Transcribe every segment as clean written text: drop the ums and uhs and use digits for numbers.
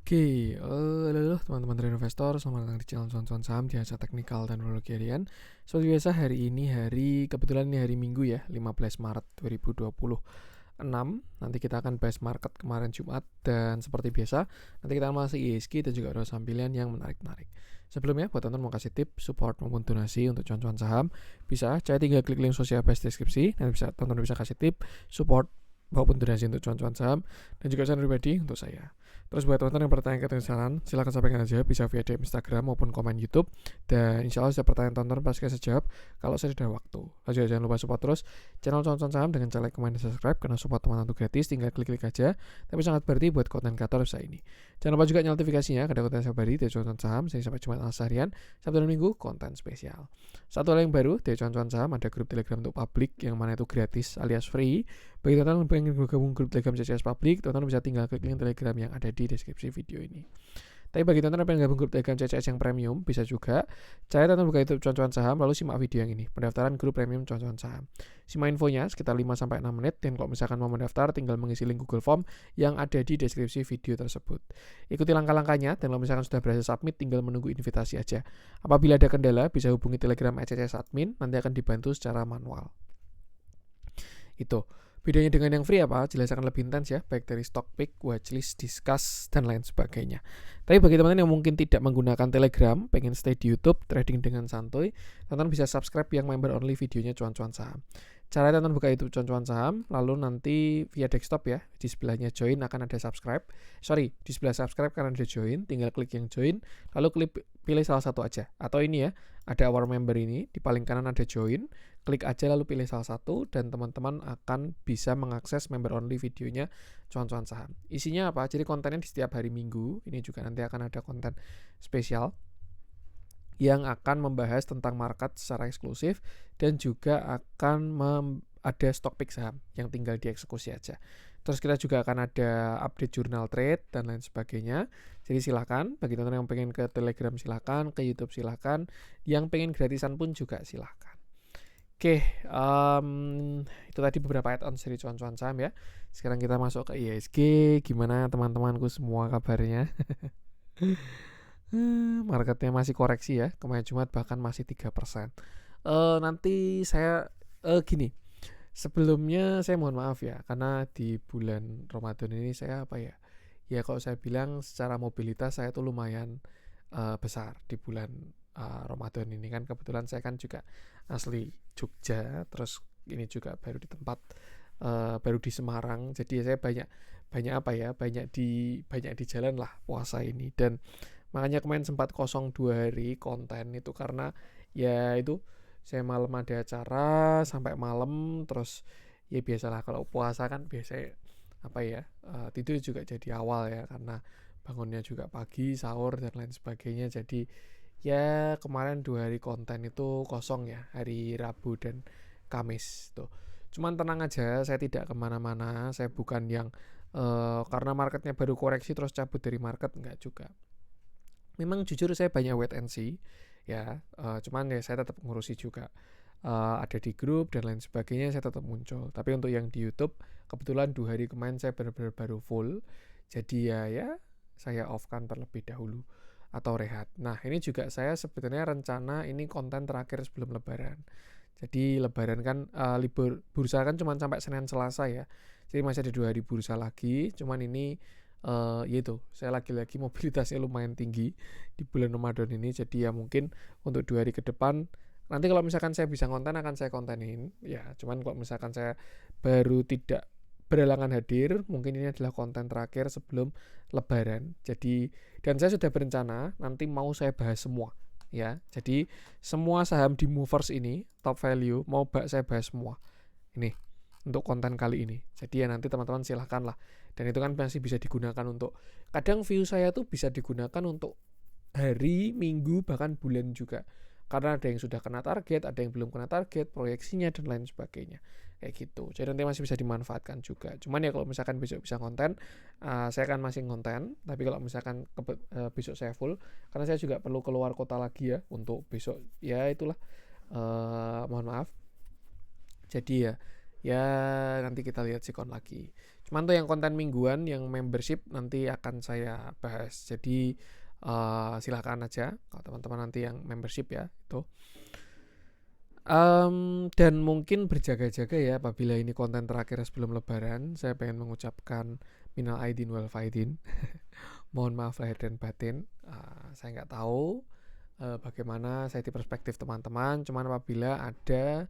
Oke, halo teman-teman trader investor, selamat datang di channel cuan-cuan saham di Asa Teknikal dan Teknologi Harian. Seperti biasa hari ini kebetulan ini hari Minggu ya, 15 Maret 2026. Nanti kita akan bahas market kemarin Jumat dan seperti biasa nanti kita akan masuk ISG dan juga ada saham pilihan yang menarik-menarik. Sebelumnya buat teman-teman mau kasih tip, support maupun donasi untuk cuan-cuan saham, bisa saya tinggal klik link sosial base deskripsi dan teman-teman bisa kasih tip, support maupun donasi untuk cuan-cuan saham dan juga saran pribadi untuk saya. Terus buat teman-teman yang bertanya ke saran, silahkan sampaikan aja, bisa via DM Instagram maupun komen YouTube. Dan insya Allah setiap pertanyaan teman-teman pasti saya jawab kalau saya sudah waktu. Lalu jangan lupa support terus channel cuan-cuan saham dengan cara like, komen, dan subscribe, karena support teman-teman itu gratis, tinggal klik-klik aja. Tapi sangat berarti buat konten kreator saya ini. Jangan lupa juga nyalakan notifikasinya, ada konten saya baru dari cuan-cuan saham, saya sampai Jumat harian, Sabtu dan Minggu konten spesial. Satu hal yang baru dari cuan-cuan saham, ada grup Telegram untuk publik yang mana itu gratis alias free. Bagi teman-teman yang pengen bergabung grup Telegram CCS Public, teman-teman bisa tinggal klik link Telegram yang ada di deskripsi video ini. Tapi bagi teman-teman yang pengen gabung grup Telegram CCS yang premium, bisa juga cari teman-teman buka YouTube cuan-cuan saham, lalu simak video yang ini, pendaftaran grup premium cuan-cuan saham. Simak infonya sekitar 5-6 menit, dan kalau misalkan mau mendaftar, tinggal mengisi link Google Form yang ada di deskripsi video tersebut. Ikuti langkah-langkahnya, dan kalau misalkan sudah berhasil submit, tinggal menunggu invitasi aja. Apabila ada kendala, bisa hubungi Telegram CCS Admin, nanti akan dibantu secara manual. Itu. Bedanya dengan yang free apa? Jelas akan lebih intens ya, baik dari stock pick, watchlist, discuss, dan lain sebagainya. Tapi bagi teman-teman yang mungkin tidak menggunakan Telegram, pengen stay di YouTube, trading dengan santuy, teman-teman bisa subscribe yang member only videonya cuan-cuan saham. Cara teman-teman buka YouTube cuan-cuan saham, lalu nanti via desktop ya, di sebelahnya join akan ada subscribe. Di sebelah subscribe kan ada join, tinggal klik yang join, lalu pilih salah satu aja. Atau ini ya, ada our member ini, di paling kanan ada join, klik aja lalu pilih salah satu, dan teman-teman akan bisa mengakses member only videonya cuan-cuan saham. Isinya apa? Jadi kontennya di setiap hari Minggu, ini juga nanti akan ada konten spesial yang akan membahas tentang market secara eksklusif, dan juga akan ada stock pick saham yang tinggal dieksekusi aja. Terus kita juga akan ada update jurnal trade dan lain sebagainya. Jadi silakan, bagi teman-teman yang pengen ke Telegram silakan, ke YouTube silakan, yang pengen gratisan pun juga silakan. Oke, itu tadi beberapa add-on dari cuan-cuan saham ya. Sekarang kita masuk ke ISG. Gimana teman-temanku semua kabarnya? Marketnya masih koreksi ya. Kemarin Jumat bahkan masih 3%. Nanti saya gini. Sebelumnya saya mohon maaf ya, karena di bulan Ramadan ini saya ya kalau saya bilang secara mobilitas saya tuh lumayan besar di bulan Ramadan ini. Kan kebetulan saya kan juga asli Jogja, terus ini juga baru di tempat baru di Semarang, jadi saya banyak di jalan lah puasa ini, dan makanya kemarin sempat kosong 2 hari konten itu karena ya itu saya malam ada acara sampai malam, terus ya biasalah kalau puasa kan biasanya tidur juga jadi awal ya, karena bangunnya juga pagi, sahur dan lain sebagainya. Jadi ya kemarin 2 hari konten itu kosong ya, hari Rabu dan Kamis tuh. Cuman tenang aja, saya tidak kemana-mana, saya bukan yang karena marketnya baru koreksi terus cabut dari market, enggak juga. Memang jujur saya banyak wait and see ya, cuman ya saya tetap ngurusi juga, ada di grup dan lain sebagainya, saya tetap muncul. Tapi untuk yang di YouTube kebetulan 2 hari kemarin saya benar-benar baru full, jadi ya saya off kan terlebih dahulu atau rehat. Nah ini juga saya sebetulnya rencana ini konten terakhir sebelum Lebaran. Jadi Lebaran kan libur bursa kan cuma sampai Senin Selasa ya. Jadi masih ada 2 hari bursa lagi. Cuman ini yaitu saya lagi-lagi mobilitasnya lumayan tinggi di bulan Ramadan ini. Jadi ya mungkin untuk 2 hari ke depan nanti kalau misalkan saya bisa konten akan saya kontenin. Ya cuman kalau misalkan saya baru tidak berhalangan hadir, mungkin ini adalah konten terakhir sebelum Lebaran. Jadi dan saya sudah berencana nanti mau saya bahas semua ya. Jadi semua saham di movers ini top value mau saya bahas semua ini untuk konten kali ini. Jadi ya nanti teman-teman silahkan lah. Dan itu kan masih bisa digunakan untuk, kadang view saya tuh bisa digunakan untuk hari, minggu, bahkan bulan juga. Karena ada yang sudah kena target, ada yang belum kena target, proyeksinya dan lain sebagainya. Kayak gitu. Jadi nanti masih bisa dimanfaatkan juga. Cuman ya kalau misalkan besok bisa konten, saya akan masih konten. Tapi kalau misalkan besok saya full, karena saya juga perlu keluar kota lagi ya untuk besok. Ya itulah. Mohon maaf. Jadi ya nanti kita lihat sikon lagi. Cuman tuh yang konten mingguan, yang membership nanti akan saya bahas. Jadi silahkan aja kalau teman-teman nanti yang membership ya itu. Dan mungkin berjaga-jaga ya apabila ini konten terakhir sebelum lebaran. Saya pengen mengucapkan minal aidin wal faidin. Mohon maaf lahir dan batin. Saya nggak tahu bagaimana saya di perspektif teman-teman. Cuman apabila ada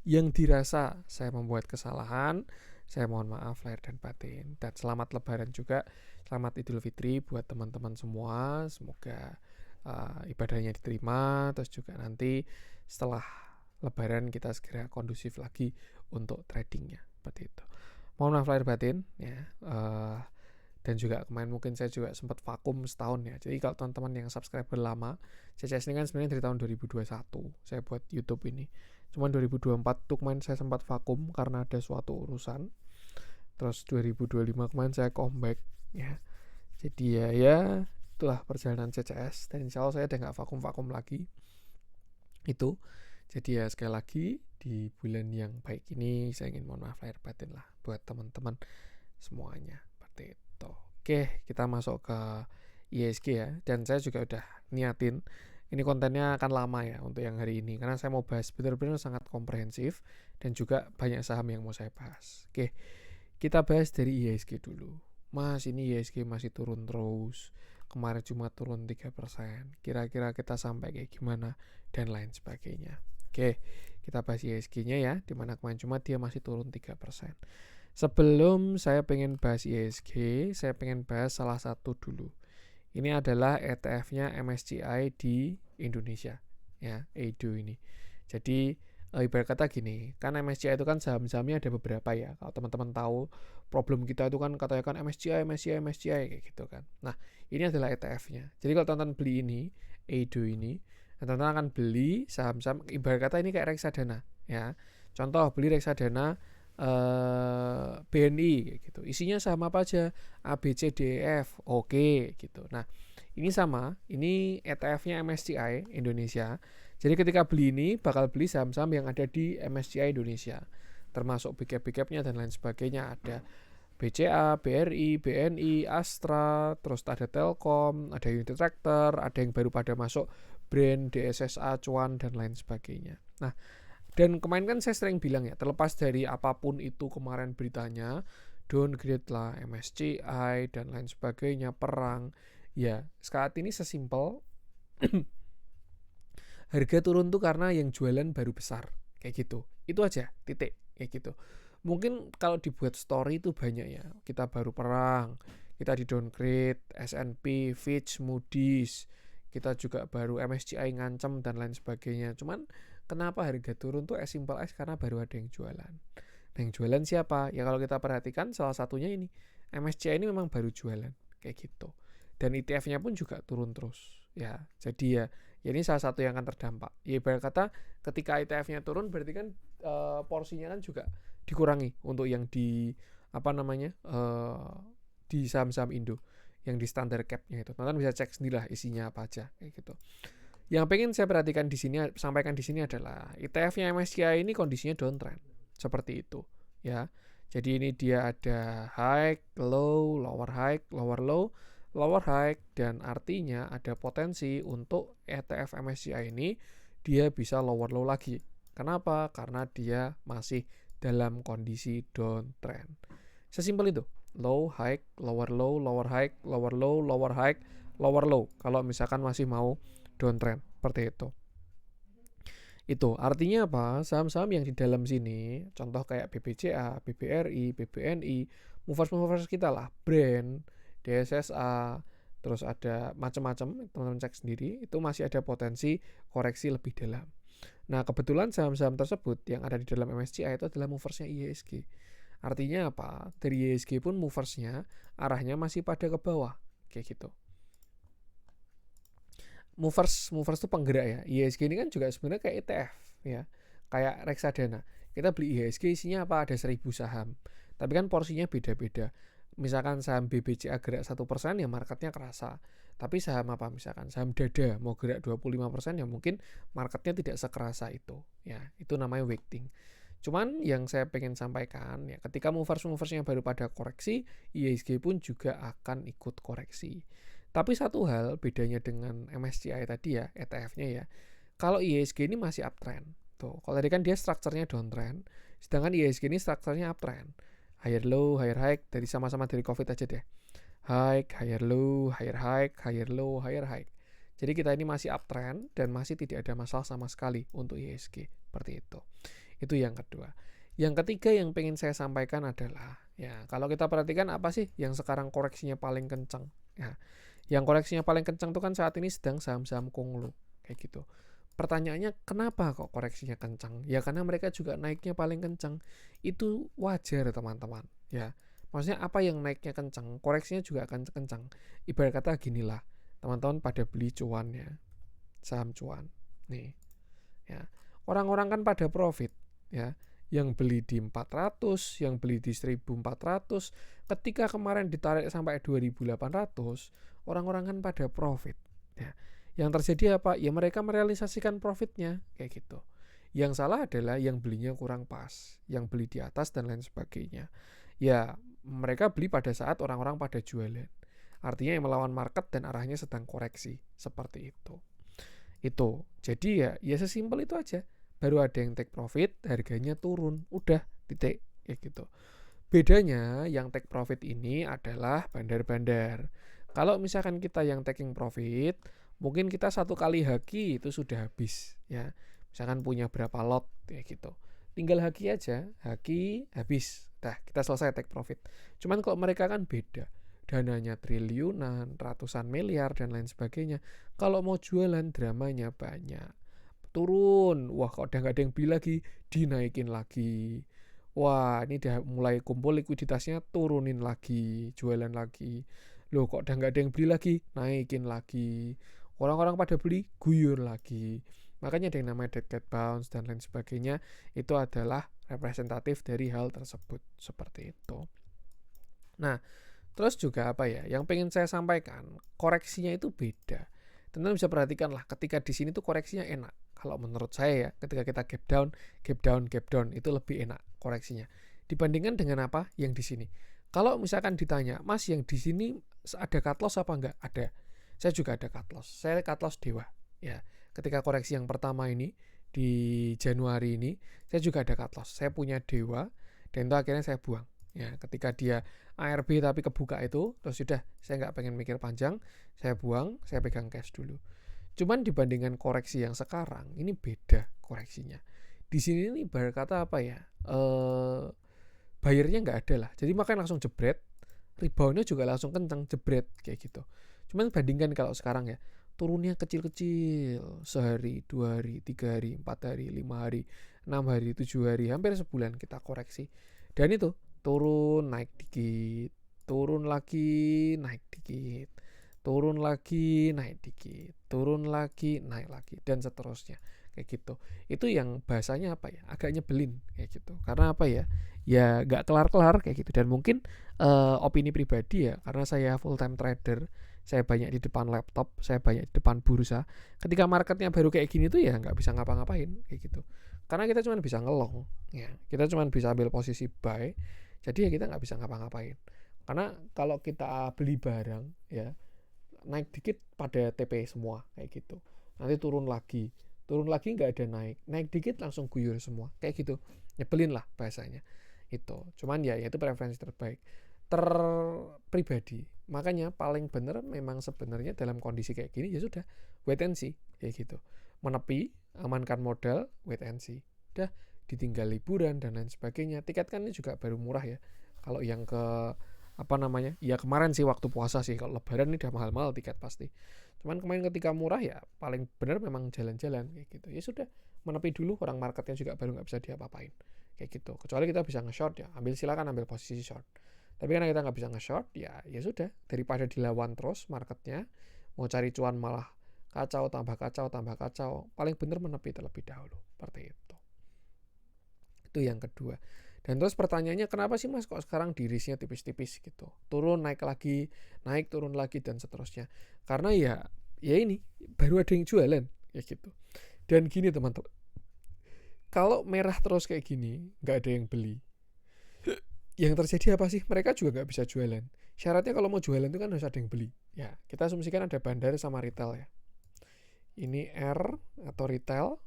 yang dirasa saya membuat kesalahan, saya mohon maaf lahir dan batin. Dan selamat lebaran juga, selamat Idul Fitri buat teman-teman semua. Semoga ibadahnya diterima, terus juga nanti setelah lebaran kita segera kondusif lagi untuk tradingnya, seperti itu. Mohon maaf lahir batin ya. Dan juga kemarin mungkin saya juga sempat vakum setahun ya. Jadi kalau teman-teman yang subscriber lama, CCS ini kan sebenarnya dari tahun 2021 saya buat YouTube ini. Cuman 2024 tuh kemarin saya sempat vakum karena ada suatu urusan. Terus 2025 kemarin saya comeback ya. Jadi ya itulah perjalanan CCS, dan insya Allah saya udah gak vakum-vakum lagi itu. Jadi ya sekali lagi di bulan yang baik ini saya ingin mohon maaf lahir batin lah buat teman-teman semuanya, seperti itu. Oke, kita masuk ke IHSG ya. Dan saya juga udah niatin ini kontennya akan lama ya untuk yang hari ini, karena saya mau bahas benar-benar sangat komprehensif dan juga banyak saham yang mau saya bahas. Oke, kita bahas dari IHSG dulu. Mas, ini IHSG masih turun terus. Kemarin cuma turun 3%. Kira-kira kita sampai kayak gimana dan lain sebagainya. Oke, kita bahas IHSG-nya ya, dimana kemarin cuma dia masih turun 3%. Sebelum saya pengen bahas IHSG, saya pengen bahas salah satu dulu. Ini adalah ETF-nya MSCI di Indonesia ya, EIDO ini. Jadi ibarat kata gini, kan MSCI itu kan saham-sahamnya ada beberapa ya. Kalau teman-teman tahu problem kita itu kan katanya kan MSCI kayak gitu kan. Nah, ini adalah ETF-nya. Jadi kalau teman-teman beli ini, EIDO ini, teman-teman akan beli saham-saham ibarat kata ini kayak reksadana ya. Contoh beli reksadana BNI gitu. Isinya saham apa aja? A, B, C, D, E, F. Oke gitu. Nah, ini sama, ini ETF-nya MSCI Indonesia. Jadi ketika beli ini bakal beli saham-saham yang ada di MSCI Indonesia, termasuk big cap-nya dan lain sebagainya. Ada BCA, BRI, BNI, Astra, terus ada Telkom, ada United Tractor, ada yang baru pada masuk brand DSSA, Cuan, dan lain sebagainya. Nah, dan kemarin kan saya sering bilang ya, terlepas dari apapun itu kemarin beritanya, downgrade lah MSCI dan lain sebagainya, perang. Ya, saat ini sesimpel harga turun tuh karena yang jualan baru besar, kayak gitu. Itu aja, titik, kayak gitu. Mungkin kalau dibuat story itu banyak ya. Kita baru perang, kita di downgrade, S&P, Fitch, Moody's, kita juga baru MSCI ngancem dan lain sebagainya. Cuman kenapa harga turun tuh as simple as karena baru ada yang jualan. Nah, yang jualan siapa? Ya kalau kita perhatikan salah satunya ini. MSCI ini memang baru jualan kayak gitu. Dan ETF-nya pun juga turun terus. Ya, jadi ya ini salah satu yang akan terdampak. Ya ibarat kata ketika ETF-nya turun berarti kan porsinya kan juga dikurangi untuk yang di di saham-saham Indo yang di standar cap-nya itu. Teman-teman bisa cek sendirilah isinya apa aja kayak gitu. Yang pengen saya perhatikan di sini, sampaikan di sini adalah ETF-nya MSCI ini kondisinya downtrend seperti itu ya. Jadi ini dia ada high, low, lower high, lower low, lower high, dan artinya ada potensi untuk ETF MSCI ini dia bisa lower low lagi. Kenapa? Karena dia masih dalam kondisi downtrend. Sesimpel itu. Low, high, lower low, lower high, lower low, lower high, lower low. Kalau misalkan masih mau downtrend seperti itu. Itu artinya apa? Saham-saham yang di dalam sini, contoh kayak BBCA, BBRI, BBNI, movers kita lah, brand, DSSA, terus ada macam-macam, teman-teman cek sendiri, itu masih ada potensi koreksi lebih dalam. Nah, kebetulan saham-saham tersebut yang ada di dalam MSCI itu adalah moversnya IHSG. Artinya apa? Dari IHSG pun moversnya arahnya masih pada ke bawah, kayak gitu. Movers itu penggerak ya. IHSG ini kan juga sebenarnya kayak ETF ya, kayak reksadana. Kita beli IHSG isinya apa? Ada 1000 saham. Tapi kan porsinya beda-beda. Misalkan saham BBCA gerak 1% ya marketnya kerasa. Tapi saham apa misalkan saham Dada mau gerak 25% ya mungkin marketnya tidak sekerasa itu. Ya, itu namanya weighting. Cuman yang saya pengen sampaikan ya, ketika movers-moversnya baru pada koreksi, IHSG pun juga akan ikut koreksi. Tapi satu hal bedanya dengan MSCI tadi ya, ETF-nya ya. Kalau IHSG ini masih uptrend. Tuh, kalau tadi kan dia strukturnya downtrend, sedangkan IHSG ini strukturnya uptrend. Higher low, higher high, dari sama-sama dari COVID aja deh. High, higher low, higher high, higher low, higher high. Jadi kita ini masih uptrend dan masih tidak ada masalah sama sekali untuk IHSG. Seperti itu. Itu yang kedua. Yang ketiga yang pengen saya sampaikan adalah, ya kalau kita perhatikan apa sih yang sekarang koreksinya paling kencang? Ya, yang koreksinya paling kencang itu kan saat ini sedang saham-saham konglo, kayak gitu. Pertanyaannya kenapa kok koreksinya kencang? Ya karena mereka juga naiknya paling kencang. Itu wajar teman-teman. Ya, maksudnya apa yang naiknya kencang, koreksinya juga akan kencang. Ibarat kata ginilah, teman-teman pada beli cuan ya, saham cuan. Nih, ya orang-orang kan pada profit. Ya, yang beli di 400, yang beli di 1400, ketika kemarin ditarik sampai 2800, orang-orang kan pada profit. Ya, yang terjadi apa? Ya mereka merealisasikan profitnya kayak gitu. Yang salah adalah yang belinya kurang pas, yang beli di atas dan lain sebagainya. Ya, mereka beli pada saat orang-orang pada jualan. Artinya yang melawan market dan arahnya sedang koreksi, seperti itu. Itu. Jadi ya sesimpel itu aja. Baru ada yang take profit, harganya turun, udah titik kayak gitu. Bedanya yang take profit ini adalah bandar-bandar. Kalau misalkan kita yang taking profit, mungkin kita satu kali haki itu sudah habis ya. Misalkan punya berapa lot kayak gitu. Tinggal haki aja, haki habis. Dah, kita selesai take profit. Cuman kalau mereka kan beda. Dananya triliunan, ratusan miliar dan lain sebagainya. Kalau mau jualan dramanya banyak. Turun, wah kok udah gak ada yang beli lagi, dinaikin lagi. Wah ini udah mulai kumpul likuiditasnya, turunin lagi, jualan lagi. Loh kok udah gak ada yang beli lagi, naikin lagi. Orang-orang pada beli, guyur lagi. Makanya ada yang namanya dead cat bounce dan lain sebagainya. Itu adalah representatif dari hal tersebut. Seperti itu. Nah, terus juga apa ya, yang pengen saya sampaikan, koreksinya itu beda. Teman-teman bisa perhatikan lah, ketika di sini tuh koreksinya enak. Kalau menurut saya ya, ketika kita gap down, gap down, gap down, itu lebih enak koreksinya. Dibandingkan dengan apa yang di sini. Kalau misalkan ditanya, Mas yang di sini ada cut loss apa enggak? Ada. Saya juga ada cut loss. Saya cut loss Dewa. Ya, ketika koreksi yang pertama ini di Januari ini, saya juga ada cut loss. Saya punya Dewa dan itu akhirnya saya buang. Ya, ketika dia ARB tapi kebuka itu, terus sudah saya nggak pengen mikir panjang, saya buang, saya pegang cash dulu. Cuman dibandingkan koreksi yang sekarang, ini beda koreksinya. Di sini ini ibarat kata apa ya? Bayarnya nggak ada lah. Jadi makanya langsung jebret, reboundnya juga langsung kencang jebret kayak gitu. Cuman bandingkan kalau sekarang ya, turunnya kecil-kecil, sehari, 2 hari, 3 hari, 4 hari, 5 hari, 6 hari, 7 hari, hampir sebulan kita koreksi. Dan itu turun naik dikit, turun lagi naik dikit, turun lagi naik dikit, turun lagi naik lagi, dan seterusnya kayak gitu. Itu yang bahasanya apa ya, agak nyebelin kayak gitu. Karena apa ya, ya gak kelar-kelar kayak gitu. Dan mungkin opini pribadi ya, karena saya full time trader, saya banyak di depan laptop, saya banyak di depan bursa. Ketika marketnya baru kayak gini tuh ya nggak bisa ngapa-ngapain kayak gitu. Karena kita cuma bisa ngelong, ya kita cuma bisa ambil posisi buy. Jadi ya kita nggak bisa ngapa-ngapain. Karena kalau kita beli barang ya, naik dikit pada TP semua kayak gitu. Nanti turun lagi nggak ada naik, naik dikit langsung guyur semua kayak gitu. Nyebelin lah bahasanya itu. Cuman ya itu preferensi terbaik terpribadi. Makanya paling bener memang sebenarnya dalam kondisi kayak gini ya sudah wait and see kayak gitu. Menepi, amankan modal, wait and see. Udah ditinggal liburan dan lain sebagainya. Tiket kan ini juga baru murah ya. Kalau yang ke apa namanya, ya kemarin sih waktu puasa sih, kalau lebaran ini udah mahal-mahal tiket pasti. Cuman kemarin ketika murah ya paling benar memang jalan-jalan kayak gitu. Ya sudah menepi dulu, orang marketnya juga baru nggak bisa diapa-apain kayak gitu. Kecuali kita bisa nge-short ya, silakan ambil posisi short. Tapi karena kita nggak bisa nge-short ya sudah, daripada dilawan terus marketnya, mau cari cuan malah kacau, tambah kacau, paling benar menepi terlebih dahulu seperti itu. Itu yang kedua. Dan terus pertanyaannya, kenapa sih Mas kok sekarang di risknya tipis-tipis gitu? Turun, naik lagi, naik, turun lagi, dan seterusnya. Karena ya ini, baru ada yang jualan, ya gitu. Dan gini teman-teman, kalau merah terus kayak gini, nggak ada yang beli. Yang terjadi apa sih? Mereka juga nggak bisa jualan. Syaratnya kalau mau jualan itu kan harus ada yang beli. Ya, kita asumsikan ada bandar sama retail ya. Ini R atau retail,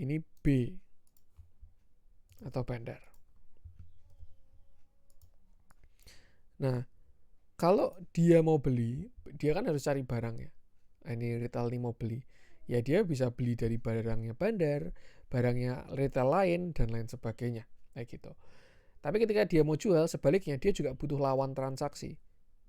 ini B atau bandar. Nah, kalau dia mau beli, dia kan harus cari barang ya. Ini retail ini mau beli. Ya dia bisa beli dari barangnya bandar, barangnya retail lain, dan lain sebagainya. Kayak gitu. Tapi ketika dia mau jual, sebaliknya dia juga butuh lawan transaksi.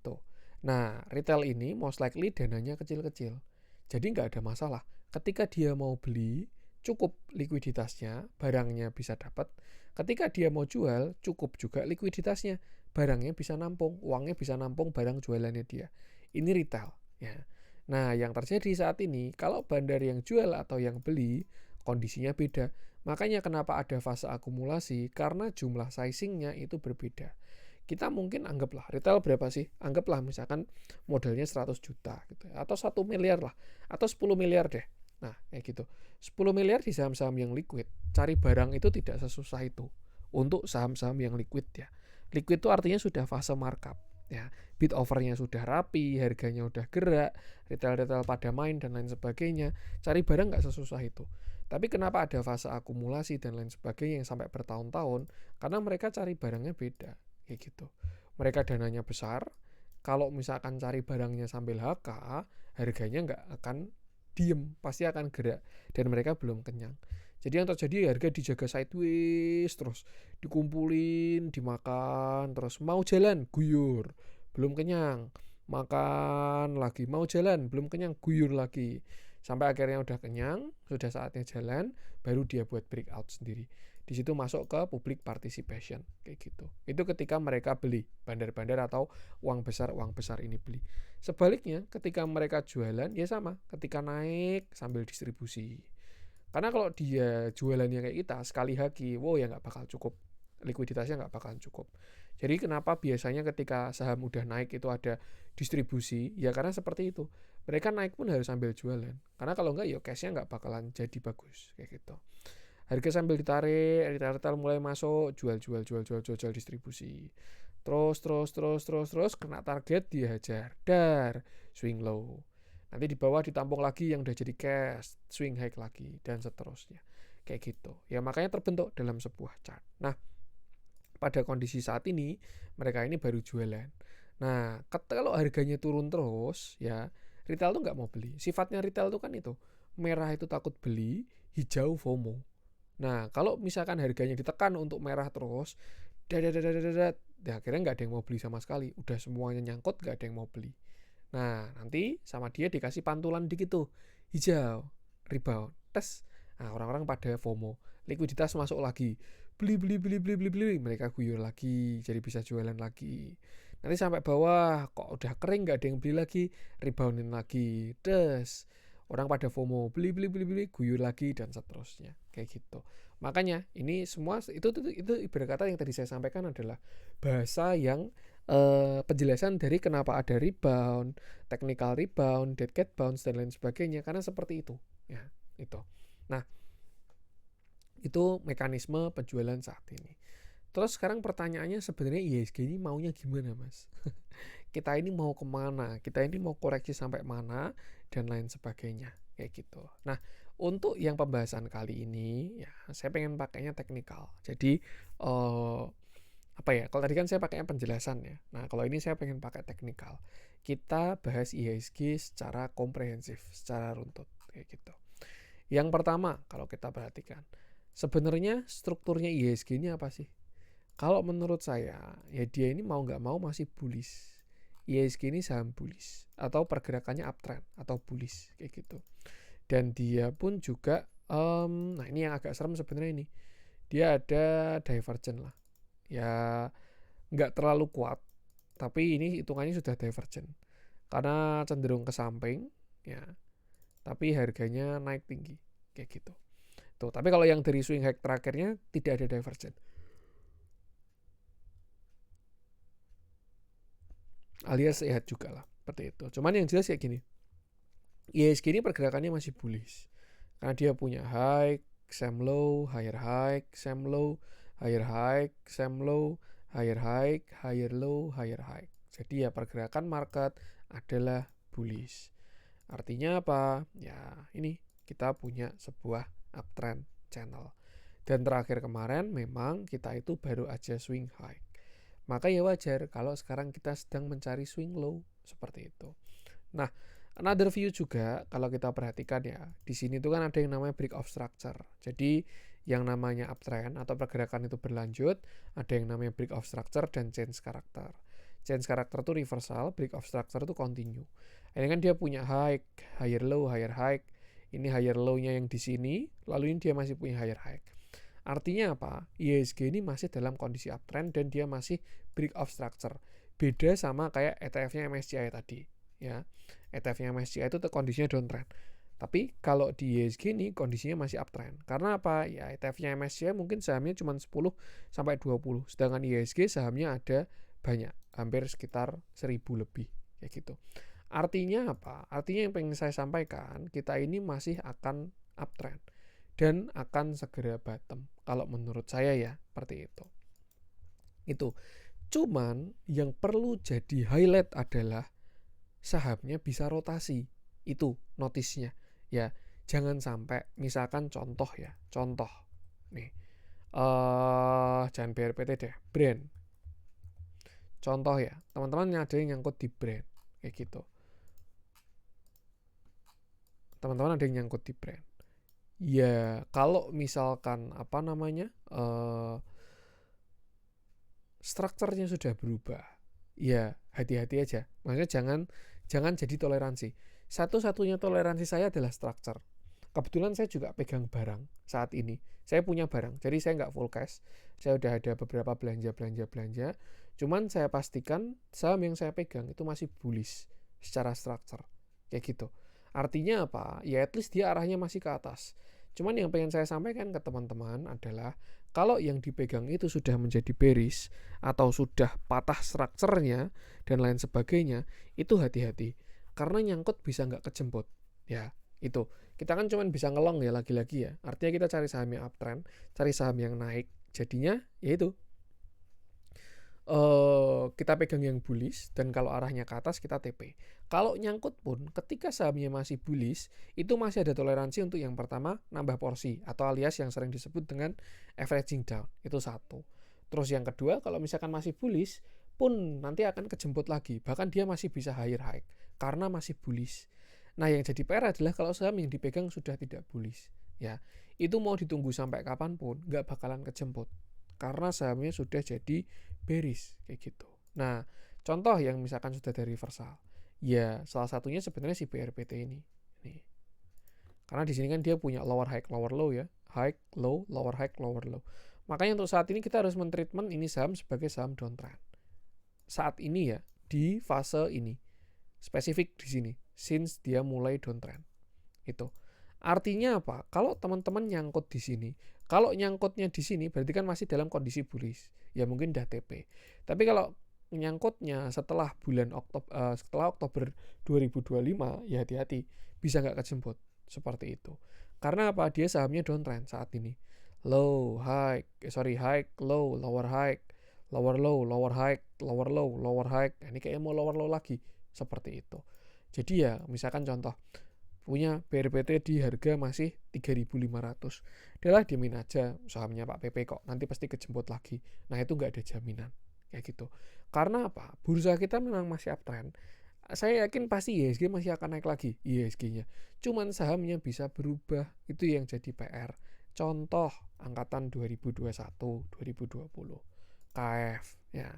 Tuh. Nah, retail ini most likely dananya kecil-kecil. Jadi nggak ada masalah. Ketika dia mau beli, cukup likuiditasnya, barangnya bisa dapat. Ketika dia mau jual, cukup juga likuiditasnya. Barangnya bisa nampung, uangnya bisa nampung barang jualannya dia. Ini retail. Ya. Nah, yang terjadi saat ini, kalau bandar yang jual atau yang beli, kondisinya beda. Makanya kenapa ada fase akumulasi, karena jumlah sizingnya itu berbeda. Kita mungkin anggaplah, retail berapa sih? Anggaplah misalkan modalnya 100 juta gitu, atau 1 miliar lah, atau 10 miliar deh. Nah, kayak gitu. 10 miliar di saham-saham yang liquid. Cari barang itu tidak sesusah itu untuk saham-saham yang liquid ya. Liquid itu artinya sudah fase markup. Ya, bid overnya sudah rapi, harganya udah gerak, retail-retail pada main dan lain sebagainya. Cari barang nggak sesusah itu. Tapi kenapa ada fase akumulasi dan lain sebagainya yang sampai bertahun-tahun? Karena mereka cari barangnya beda, kayak gitu. Mereka dananya besar. Kalau misalkan cari barangnya sambil HK, harganya nggak akan diem, pasti akan gerak. Dan mereka belum kenyang. Jadi yang terjadi harga dijaga sideways terus, dikumpulin, dimakan, terus mau jalan guyur, belum kenyang, makan lagi, mau jalan, belum kenyang, guyur lagi. Sampai akhirnya udah kenyang, sudah saatnya jalan, baru dia buat breakout sendiri. Di situ masuk ke public participation, kayak gitu. Itu ketika mereka beli, bandar-bandar atau uang besar ini beli. Sebaliknya, ketika mereka jualan, ya sama, ketika naik sambil distribusi. Karena kalau dia jualannya kayak kita, sekali haki, wow ya nggak bakal cukup. Likuiditasnya nggak bakalan cukup. Jadi kenapa biasanya ketika saham udah naik itu ada distribusi? Ya karena seperti itu. Mereka naik pun harus sambil jualan. Karena kalau nggak ya cashnya nggak bakalan jadi bagus. Kayak gitu. Harga sambil ditarik, retail mulai masuk, jual distribusi. Terus, kena target dihajar. Dar, swing low. Nanti di bawah ditampung lagi yang udah jadi cash, swing high lagi, dan seterusnya. Kayak gitu. Ya makanya terbentuk dalam sebuah chart. Nah, pada kondisi saat ini, mereka ini baru jualan. Nah, kalau harganya turun terus, ya retail tuh nggak mau beli. Sifatnya retail tuh kan itu, merah itu takut beli, hijau FOMO. Nah, kalau misalkan harganya ditekan untuk merah terus, ya akhirnya nggak ada yang mau beli sama sekali. Udah semuanya nyangkut, nggak ada yang mau beli. Nah, nanti sama dia dikasih pantulan dikit tuh. Hijau, rebound, tes. Nah, orang-orang pada FOMO. Likuiditas masuk lagi. Beli. Mereka guyur lagi, jadi bisa jualan lagi. Nanti sampai bawah, kok udah kering gak ada yang beli lagi. Reboundin lagi. Tes. Orang pada FOMO. Beli, guyur lagi, dan seterusnya. Kayak gitu. Makanya, ini semua, itu ibarat kata yang tadi saya sampaikan adalah bahasa yang penjelasan dari kenapa ada rebound, technical rebound, dead cat bounce dan lain sebagainya, karena seperti itu ya, itu. Nah, itu mekanisme penjualan saat ini. Terus sekarang pertanyaannya sebenarnya IHSG ini maunya gimana, Mas? Kita ini mau kemana? Kita ini mau koreksi sampai mana dan lain sebagainya, kayak gitu. Nah, untuk yang pembahasan kali ini ya saya pengen pakainya teknikal. Jadi apa ya, kalau tadi kan saya pakai penjelasan ya. Nah, kalau ini saya pengen pakai teknikal. Kita bahas IHSG secara komprehensif, secara runtut kayak gitu. Yang pertama, kalau kita perhatikan, sebenarnya strukturnya IHSG ini apa sih? Kalau menurut saya, ya dia ini mau nggak mau masih bullish. IHSG ini saham bullish atau pergerakannya uptrend atau bullish kayak gitu. Dan dia pun juga nah ini yang agak serem sebenarnya ini. Dia ada divergent lah. Ya nggak terlalu kuat, tapi ini hitungannya sudah divergent karena cenderung ke samping ya, tapi harganya naik tinggi kayak gitu tuh. Tapi kalau yang dari swing high terakhirnya tidak ada divergent alias sehat juga lah seperti itu. Cuman yang jelas kayak gini, IHSG ini pergerakannya masih bullish karena dia punya high, same low, higher high, same low, higher high, same low, higher high, higher low, higher high. Jadi ya pergerakan market adalah bullish. Artinya apa? Ya ini kita punya sebuah uptrend channel. Dan terakhir kemarin memang kita itu baru aja swing high. Maka ya wajar kalau sekarang kita sedang mencari swing low seperti itu. Nah, another view juga kalau kita perhatikan ya, di sini tuh kan ada yang namanya break of structure. Jadi yang namanya uptrend atau pergerakan itu berlanjut, ada yang namanya break of structure dan change karakter. Change karakter itu reversal, break of structure itu continue. Ini kan dia punya high, higher low, higher high. Ini higher low-nya yang di sini, lalu ini dia masih punya higher high. Artinya apa? IHSG ini masih dalam kondisi uptrend dan dia masih break of structure. Beda sama kayak ETF-nya MSCI tadi, ya. ETF-nya MSCI itu kondisinya downtrend. Tapi kalau di IHSG ini kondisinya masih uptrend. Karena apa? Ya ETF-nya MSCI mungkin sahamnya cuma 10 sampai 20, sedangkan IHSG sahamnya ada banyak, hampir sekitar 1000 lebih kayak gitu. Artinya apa? Artinya yang pengen saya sampaikan, kita ini masih akan uptrend dan akan segera bottom. Kalau menurut saya ya, seperti itu. Itu. Cuman yang perlu jadi highlight adalah sahamnya bisa rotasi. Itu notisnya. Ya, jangan sampai misalkan contoh ya. Contoh. Nih. Jangan BRPT deh, brand. Contoh ya, teman-teman ada yang nyangkut di brand kayak gitu. Teman-teman ada yang nyangkut di brand. Ya, kalau misalkan apa namanya strukturnya sudah berubah, ya hati-hati aja. Maksudnya jangan jadi toleransi. Satu-satunya toleransi saya adalah struktur. Kebetulan saya juga pegang barang saat ini. Saya punya barang, jadi saya nggak full cash. Saya udah ada beberapa belanja. Cuman saya pastikan saham yang saya pegang itu masih bullish secara struktur, kayak gitu. Artinya apa? Ya at least dia arahnya masih ke atas. Cuman yang pengen saya sampaikan ke teman-teman adalah kalau yang dipegang itu sudah menjadi bearish atau sudah patah strukturnya dan lain sebagainya, itu hati-hati. Karena nyangkut bisa nggak kejemput. Ya, itu. Kita kan cuma bisa ngelong ya lagi-lagi ya. Artinya kita cari saham yang uptrend, cari saham yang naik. Jadinya ya itu. Kita pegang yang bullish dan kalau arahnya ke atas kita TP. Kalau nyangkut pun ketika sahamnya masih bullish itu masih ada toleransi untuk yang pertama nambah porsi atau alias yang sering disebut dengan averaging down, itu satu. Terus yang kedua kalau misalkan masih bullish pun nanti akan kejemput lagi, bahkan dia masih bisa higher high karena masih bullish. Nah yang jadi PR adalah kalau saham yang dipegang sudah tidak bullish ya, itu mau ditunggu sampai kapanpun nggak bakalan kejemput karena sahamnya sudah jadi bearish kayak gitu. Nah, contoh yang misalkan sudah dari reversal, ya salah satunya sebenarnya si BRPT ini. Nih. Karena di sini kan dia punya lower high, lower low ya, high, low, lower high, lower low. Makanya untuk saat ini kita harus mentreatment ini saham sebagai saham downtrend. Saat ini ya, di fase ini, spesifik di sini, since dia mulai downtrend. Itu. Artinya apa? Kalau teman-teman nyangkut di sini, kalau nyangkutnya di sini berarti kan masih dalam kondisi bullish. Ya mungkin udah TP. Tapi kalau nyangkutnya setelah bulan Oktober 2025, ya hati-hati, bisa nggak kejemput seperti itu. Karena apa? Dia sahamnya downtrend saat ini. Low, high, high, low, lower high, lower low, lower high, lower low, lower high. Nah, ini kayaknya mau lower low lagi seperti itu. Jadi ya, misalkan contoh punya BRPT di harga masih 3.500. Udah diamin aja sahamnya Pak PP kok, nanti pasti kejemput lagi. Nah itu nggak ada jaminan kayak gitu. Karena apa? Bursa kita memang masih uptrend. Saya yakin pasti IHSG masih akan naik lagi IHSG-nya. Cuman sahamnya bisa berubah, itu yang jadi PR. Contoh angkatan 2021, 2020 KF ya.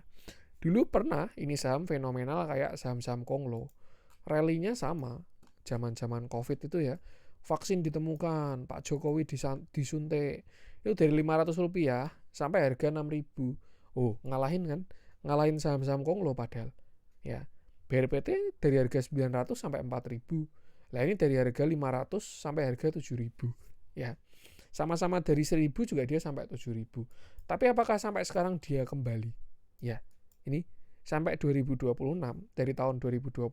Dulu pernah ini saham fenomenal kayak saham-saham Konglo. Rally-nya sama. Zaman-zaman COVID itu ya, vaksin ditemukan, Pak Jokowi disuntik, itu dari 500 rupiah sampai harga 6.000. Oh, ngalahin saham-saham Konglo padahal. Ya, BRPT dari harga 900 sampai 4.000. Lah ini dari harga 500 sampai harga 7.000. Ya, sama-sama dari 1.000 juga dia sampai 7.000. Tapi apakah sampai sekarang dia kembali? Ya, ini sampai 2026 dari tahun 2021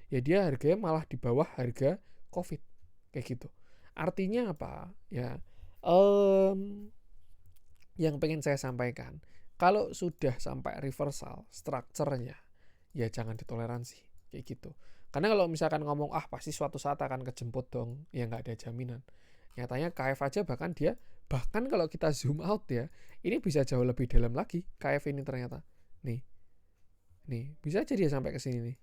ya dia harganya malah di bawah harga COVID kayak gitu. Artinya apa? Ya Yang pengen saya sampaikan, kalau sudah sampai reversal strukturnya, ya jangan ditoleransi kayak gitu. Karena kalau misalkan ngomong pasti suatu saat akan kejemput dong, ya nggak ada jaminan. Nyatanya KF aja bahkan kalau kita zoom out ya, ini bisa jauh lebih dalam lagi KF ini ternyata. Nih bisa aja dia sampai ke sini nih.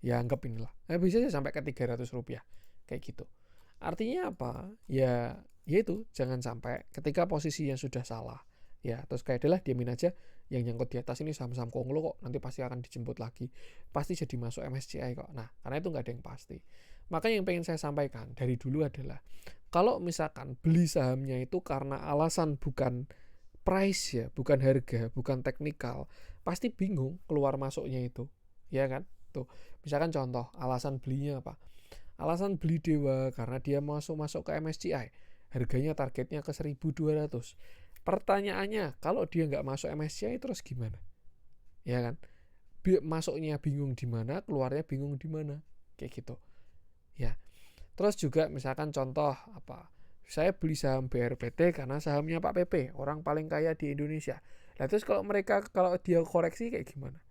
Ya anggap inilah. Bisa aja sampai ke 300 rupiah kayak gitu. Artinya apa? Ya itu jangan sampai ketika posisinya sudah salah. Ya terus kayak adalah diamin aja, yang nyangkut di atas ini saham-saham konglo kok, nanti pasti akan dijemput lagi, pasti jadi masuk MSCI kok. Nah karena itu nggak ada yang pasti. Makanya yang pengen saya sampaikan dari dulu adalah, kalau misalkan beli sahamnya itu karena alasan bukan price ya, bukan harga, bukan teknikal, pasti bingung keluar masuknya itu, ya kan? Tuh, misalkan contoh alasan belinya apa? Alasan beli Dewa karena dia masuk ke MSCI, harganya targetnya ke 1.200. Pertanyaannya, kalau dia nggak masuk MSCI terus gimana? Ya kan? Masuknya bingung di mana, keluarnya bingung di mana, kayak gitu. Ya. Terus juga misalkan contoh apa? Saya beli saham BRPT karena sahamnya Pak PP, orang paling kaya di Indonesia. Nah terus kalau dia koreksi kayak gimana?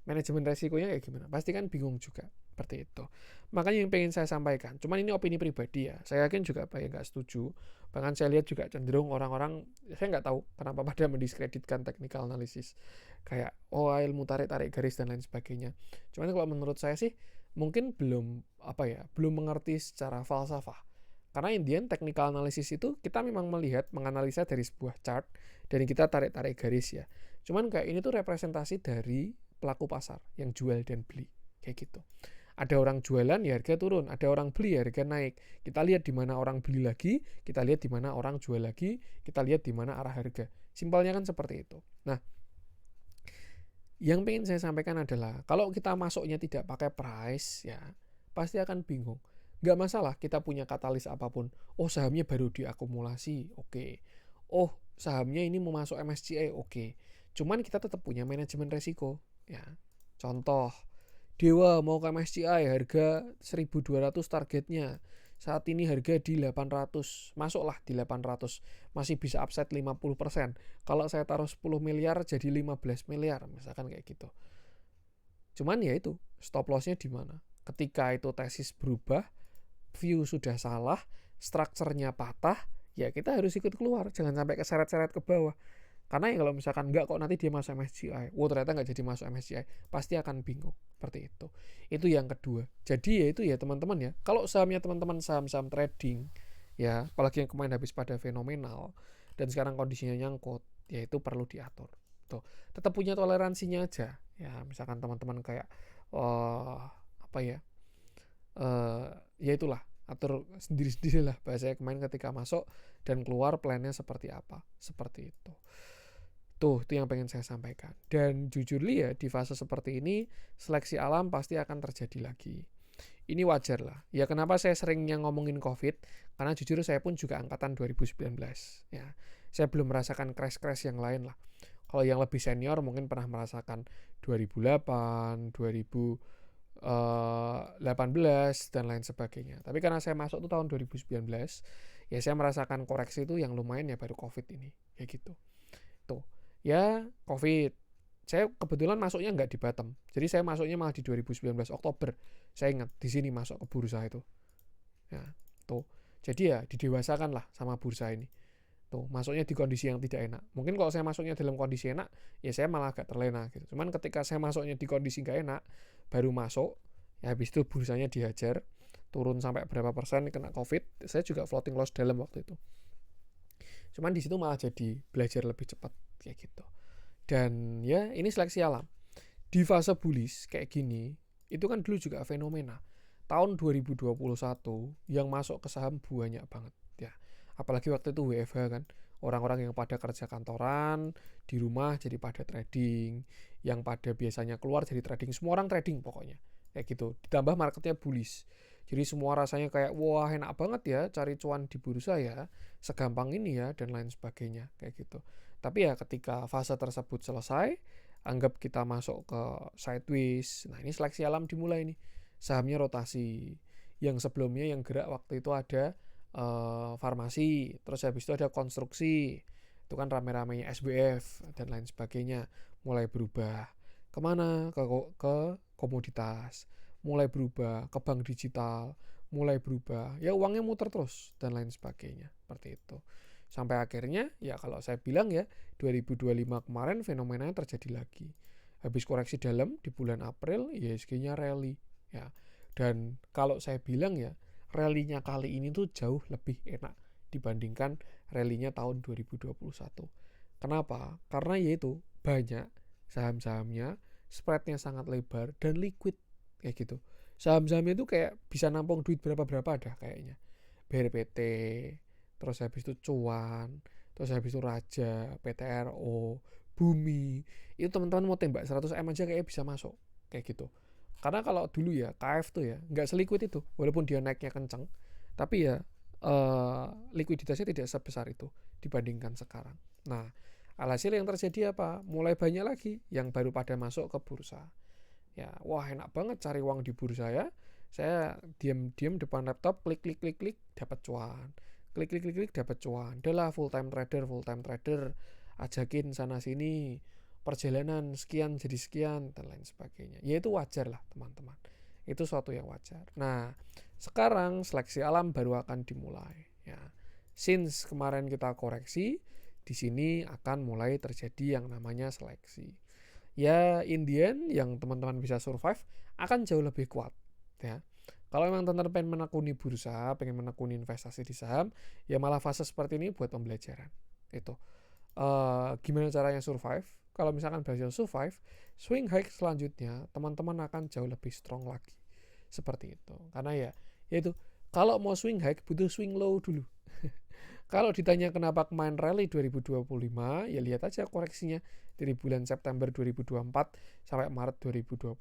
Manajemen resikonya kayak gimana? Pasti kan bingung juga seperti itu. Makanya yang pengen saya sampaikan, cuman ini opini pribadi ya, saya yakin juga banyak nggak setuju. Bahkan saya lihat juga cenderung orang-orang, saya nggak tahu kenapa pada mendiskreditkan technical analysis, kayak ilmu tarik garis dan lain sebagainya. Cuman kalau menurut saya sih mungkin belum mengerti secara falsafah. Karena Indian technical analysis itu kita memang menganalisa dari sebuah chart dan kita tarik garis ya. Cuman kayak ini tuh representasi dari pelaku pasar yang jual dan beli kayak gitu. Ada orang jualan ya harga turun, ada orang beli ya harga naik. Kita lihat di mana orang beli lagi, kita lihat di mana orang jual lagi, kita lihat di mana arah harga. Simpelnya kan seperti itu. Nah, yang pengen saya sampaikan adalah kalau kita masuknya tidak pakai price ya pasti akan bingung. Nggak masalah kita punya katalis apapun. Sahamnya baru diakumulasi, oke. Sahamnya ini mau masuk MSCI, oke. Cuman kita tetap punya manajemen resiko ya. Contoh, Dewa mau ke MSCI harga 1.200 targetnya. Saat ini harga di 800. Masuklah di 800. Masih bisa upside 50%. Kalau saya taruh 10 miliar jadi 15 miliar. Misalkan kayak gitu. Cuman ya itu, stop lossnya di mana? Ketika itu tesis berubah, view sudah salah, strukturnya patah, ya kita harus ikut keluar. Jangan sampai keseret-seret ke bawah. Karena ya kalau misalkan enggak kok nanti dia masuk MSCI, ternyata nggak jadi masuk MSCI, pasti akan bingung seperti itu. Itu yang kedua. Jadi ya itu ya teman-teman ya, kalau sahamnya teman-teman saham-saham trading, ya apalagi yang kemarin habis pada fenomenal dan sekarang kondisinya nyangkut, ya itu perlu diatur. Tuh, tetap punya toleransinya aja. Ya misalkan teman-teman kayak ya itulah, atur sendiri-sendiri lah bahasanya kemarin ketika masuk dan keluar plannya seperti apa, seperti itu. Itu yang pengen saya sampaikan. Dan jujur ya di fase seperti ini seleksi alam pasti akan terjadi lagi. Ini wajar lah. Ya kenapa saya seringnya ngomongin COVID? Karena jujur saya pun juga angkatan 2019. Ya, saya belum merasakan crash-crash yang lain lah. Kalau yang lebih senior mungkin pernah merasakan 2008, 2018 dan lain sebagainya. Tapi karena saya masuk tuh tahun 2019, ya saya merasakan koreksi itu yang lumayan ya baru COVID ini. Kayak gitu. Tuh. Ya COVID, saya kebetulan masuknya nggak di bottom, jadi saya masuknya malah di 2019 Oktober. Saya ingat di sini masuk ke bursa itu ya. Tuh, jadi ya didewasakan lah sama bursa ini. Tuh, masuknya di kondisi yang tidak enak. Mungkin kalau saya masuknya dalam kondisi enak, ya saya malah agak terlena gitu. Cuman ketika saya masuknya di kondisi nggak enak, baru masuk ya habis itu bursanya dihajar, turun sampai berapa persen kena COVID. Saya juga floating loss dalam waktu itu. Cuman di situ malah jadi belajar lebih cepat kayak gitu. Dan ya ini seleksi alam. Di fase bullish kayak gini, itu kan dulu juga fenomena. Tahun 2021 yang masuk ke saham banyak banget ya. Apalagi waktu itu WFH kan. Orang-orang yang pada kerja kantoran, di rumah jadi pada trading, yang pada biasanya keluar jadi trading, semua orang trading pokoknya. Kayak gitu. Ditambah marketnya bullish. Jadi semua rasanya kayak wah enak banget ya cari cuan di bursa ya, segampang ini ya dan lain sebagainya kayak gitu. Tapi ya ketika fase tersebut selesai, anggap kita masuk ke sideways. Nah ini seleksi alam dimulai nih. Sahamnya rotasi. Yang sebelumnya yang gerak waktu itu ada farmasi, terus habis itu ada konstruksi, itu kan rame-ramenya SBF dan lain sebagainya, mulai berubah kemana, ke komoditas, mulai berubah ke bank digital, mulai berubah, ya uangnya muter terus dan lain sebagainya, seperti itu. Sampai akhirnya ya kalau saya bilang ya 2025 kemarin fenomenanya terjadi lagi. Habis koreksi dalam di bulan April, IHSG-nya rally ya. Dan kalau saya bilang ya, rally-nya kali ini tuh jauh lebih enak dibandingkan rally-nya tahun 2021. Kenapa? Karena yaitu banyak saham-sahamnya, spread-nya sangat lebar dan liquid kayak gitu. Saham-sahamnya itu kayak bisa nampung duit berapa-berapa ada kayaknya. BRPT, terus habis itu Cuan, terus habis itu Raja, PTRO, Bumi. Itu teman-teman mau tembak 100M aja kayak bisa masuk kayak gitu. Karena kalau dulu ya KF tuh ya nggak seliquid itu, walaupun dia naiknya kenceng, tapi ya likuiditasnya tidak sebesar itu dibandingkan sekarang. Nah, alhasil yang terjadi apa? Mulai banyak lagi yang baru pada masuk ke bursa. Ya, wah enak banget cari uang di bursa ya. Saya diam-diam depan laptop, klik dapat cuan. Klik dapat cuan. Adalah full time trader, ajakin sana sini, perjalanan sekian jadi sekian dan lain sebagainya. Ya itu wajar lah teman-teman. Itu suatu yang wajar. Nah, sekarang seleksi alam baru akan dimulai. Ya, since kemarin kita koreksi, di sini akan mulai terjadi yang namanya seleksi. Ya, Indian yang teman-teman bisa survive akan jauh lebih kuat. Ya, kalau memang teman-teman pengen menekuni bursa, pengen menekuni investasi di saham, ya malah fase seperti ini buat pembelajaran. Itu. Gimana caranya survive? Kalau misalkan berhasil survive, swing high selanjutnya teman-teman akan jauh lebih strong lagi. Seperti itu. Karena ya itu kalau mau swing high butuh swing low dulu. Kalau ditanya kenapa kemarin rally 2025, ya lihat aja koreksinya dari bulan September 2024 sampai Maret 2025.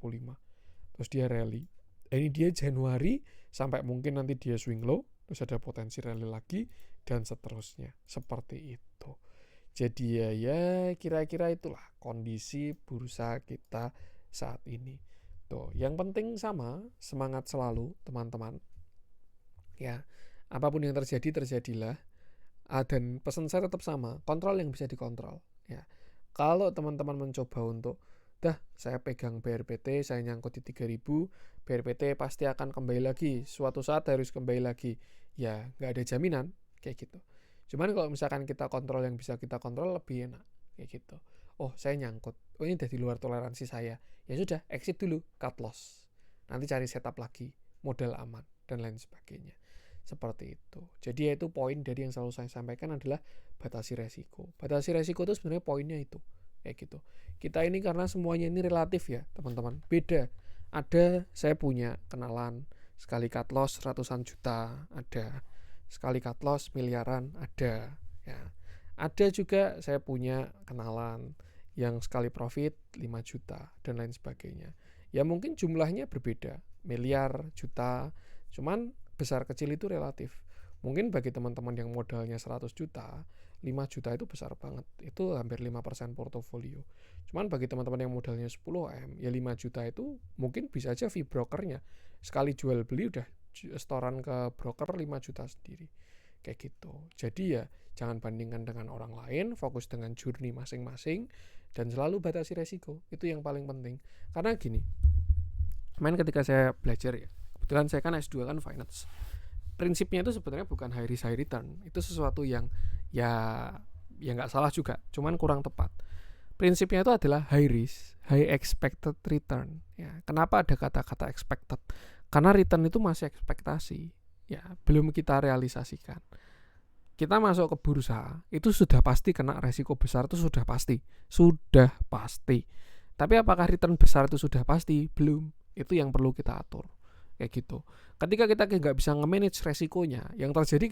Terus dia rally. Ini dia Januari sampai mungkin nanti dia swing low, terus ada potensi rally lagi dan seterusnya. Seperti itu. Jadi ya kira-kira itulah kondisi bursa kita saat ini. Tuh, yang penting sama, semangat selalu teman-teman. Ya, apapun yang terjadi terjadilah. Dan pesan saya tetap sama, kontrol yang bisa dikontrol. Ya, kalau teman-teman mencoba untuk saya pegang BRPT, saya nyangkut di 3000, BRPT pasti akan kembali lagi, suatu saat harus kembali lagi. Ya, nggak ada jaminan kayak gitu. Cuman kalau misalkan kita kontrol yang bisa kita kontrol lebih enak kayak gitu. Oh, saya nyangkut. Oh, ini udah di luar toleransi saya. Ya sudah, exit dulu, cut loss. Nanti cari setup lagi, modal aman dan lain sebagainya. Seperti itu. Jadi itu poin dari yang selalu saya sampaikan adalah batasi resiko. Batasi resiko itu sebenarnya poinnya itu. Kayak gitu. Kita ini karena semuanya ini relatif ya, teman-teman. Beda. Ada saya punya kenalan sekali cut loss ratusan juta, ada. Sekali cut loss miliaran, ada. Ya. Ada juga saya punya kenalan yang sekali profit 5 juta dan lain sebagainya. Ya mungkin jumlahnya berbeda, miliar, juta. Cuman besar kecil itu relatif. Mungkin bagi teman-teman yang modalnya 100 juta, 5 juta itu besar banget. Itu hampir 5% portofolio. Cuman bagi teman-teman yang modalnya 10M, ya 5 juta itu mungkin bisa aja fee brokernya. Sekali jual beli udah setoran ke broker 5 juta sendiri. Kayak gitu. Jadi ya jangan bandingkan dengan orang lain, fokus dengan journey masing-masing, dan selalu batasi resiko. Itu yang paling penting. Karena gini, kemarin ketika saya belajar ya, kebetulan saya kan S2 kan finance. Prinsipnya itu sebenarnya bukan high risk high return. Itu sesuatu yang ya nggak salah juga, cuman kurang tepat. Prinsipnya itu adalah high risk, high expected return. Ya, kenapa ada kata-kata expected? Karena return itu masih ekspektasi, ya belum kita realisasikan. Kita masuk ke bursa itu sudah pasti kena resiko besar, itu sudah pasti. Tapi apakah return besar itu sudah pasti? Belum. Itu yang perlu kita atur. Kayak gitu. Ketika kita nggak bisa nge-manage resikonya, yang terjadi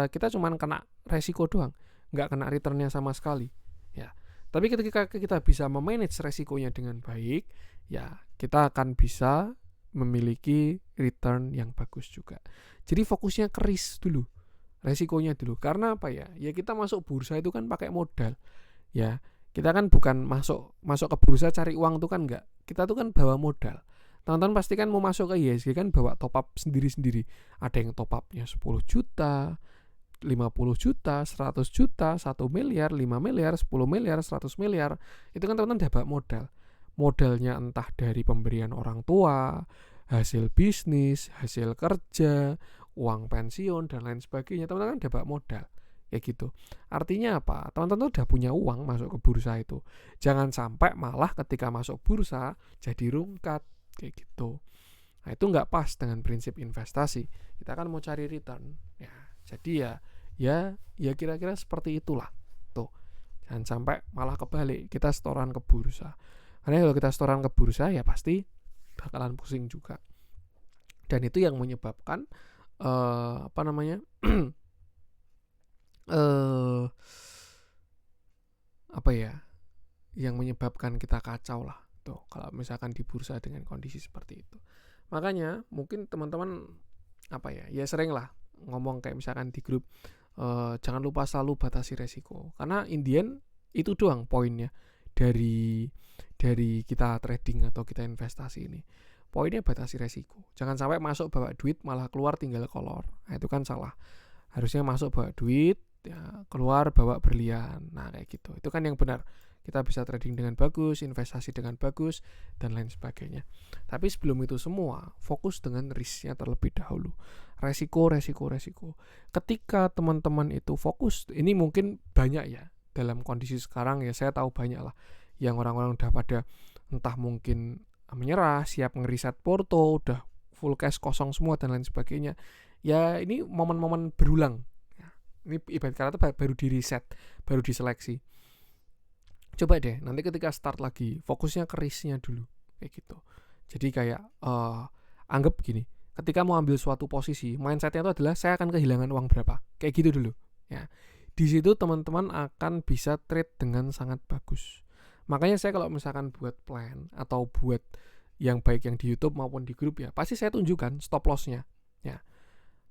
kita cuma kena resiko doang, nggak kena returnnya sama sekali. Ya. Tapi ketika kita bisa memanage resikonya dengan baik, ya kita akan bisa memiliki return yang bagus juga. Jadi fokusnya ke risk dulu, resikonya dulu. Karena apa ya? Ya kita masuk bursa itu kan pakai modal. Ya, kita kan bukan masuk ke bursa cari uang tuh kan enggak. Kita tuh kan bawa modal. Teman-teman pasti kan mau masuk ke IHSG kan bawa top up sendiri-sendiri. Ada yang top upnya 10 juta, 50 juta, 100 juta, 1 miliar, 5 miliar, 10 miliar, 100 miliar. Itu kan teman-teman dapat modal. Modalnya entah dari pemberian orang tua, hasil bisnis, hasil kerja, uang pensiun, dan lain sebagainya. Teman-teman kan dapat modal. Ya gitu. Artinya apa? Teman-teman udah punya uang masuk ke bursa itu. Jangan sampai malah ketika masuk bursa jadi rungkat. Kayak gitu. Nah itu nggak pas dengan prinsip investasi. Kita kan mau cari return. Ya, jadi ya kira-kira seperti itulah. Tuh. Jangan sampai malah kebalik kita setoran ke bursa. Karena kalau kita setoran ke bursa ya pasti bakalan pusing juga. Dan itu yang menyebabkan yang menyebabkan kita kacau lah tuh kalau misalkan di bursa dengan kondisi seperti itu. Makanya mungkin teman-teman ya sering lah ngomong kayak misalkan di grup, jangan lupa selalu batasi resiko, karena Indian itu doang poinnya dari kita trading atau kita investasi ini. Poinnya batasi resiko. Jangan sampai masuk bawa duit malah keluar tinggal kolor. Nah, itu kan salah. Harusnya masuk bawa duit, ya, keluar bawa berlian. Nah, kayak gitu. Itu kan yang benar. Kita bisa trading dengan bagus, investasi dengan bagus, dan lain sebagainya. Tapi sebelum itu semua, fokus dengan risknya terlebih dahulu. Resiko. Ketika teman-teman itu fokus, ini mungkin banyak ya, dalam kondisi sekarang ya saya tahu banyak lah, yang orang-orang udah pada entah mungkin menyerah, siap ngeriset porto, udah full cash kosong semua, dan lain sebagainya. Ya ini momen-momen berulang. Ini ibarat kata baru di reset, baru diseleksi. Coba deh nanti ketika start lagi fokusnya ke risknya dulu kayak gitu. Jadi kayak anggap gini, ketika mau ambil suatu posisi, mindsetnya itu adalah saya akan kehilangan uang berapa, kayak gitu dulu ya. Di situ teman-teman akan bisa trade dengan sangat bagus. Makanya saya kalau misalkan buat plan atau buat yang baik yang di YouTube maupun di grup ya, pasti saya tunjukkan stop loss-nya ya.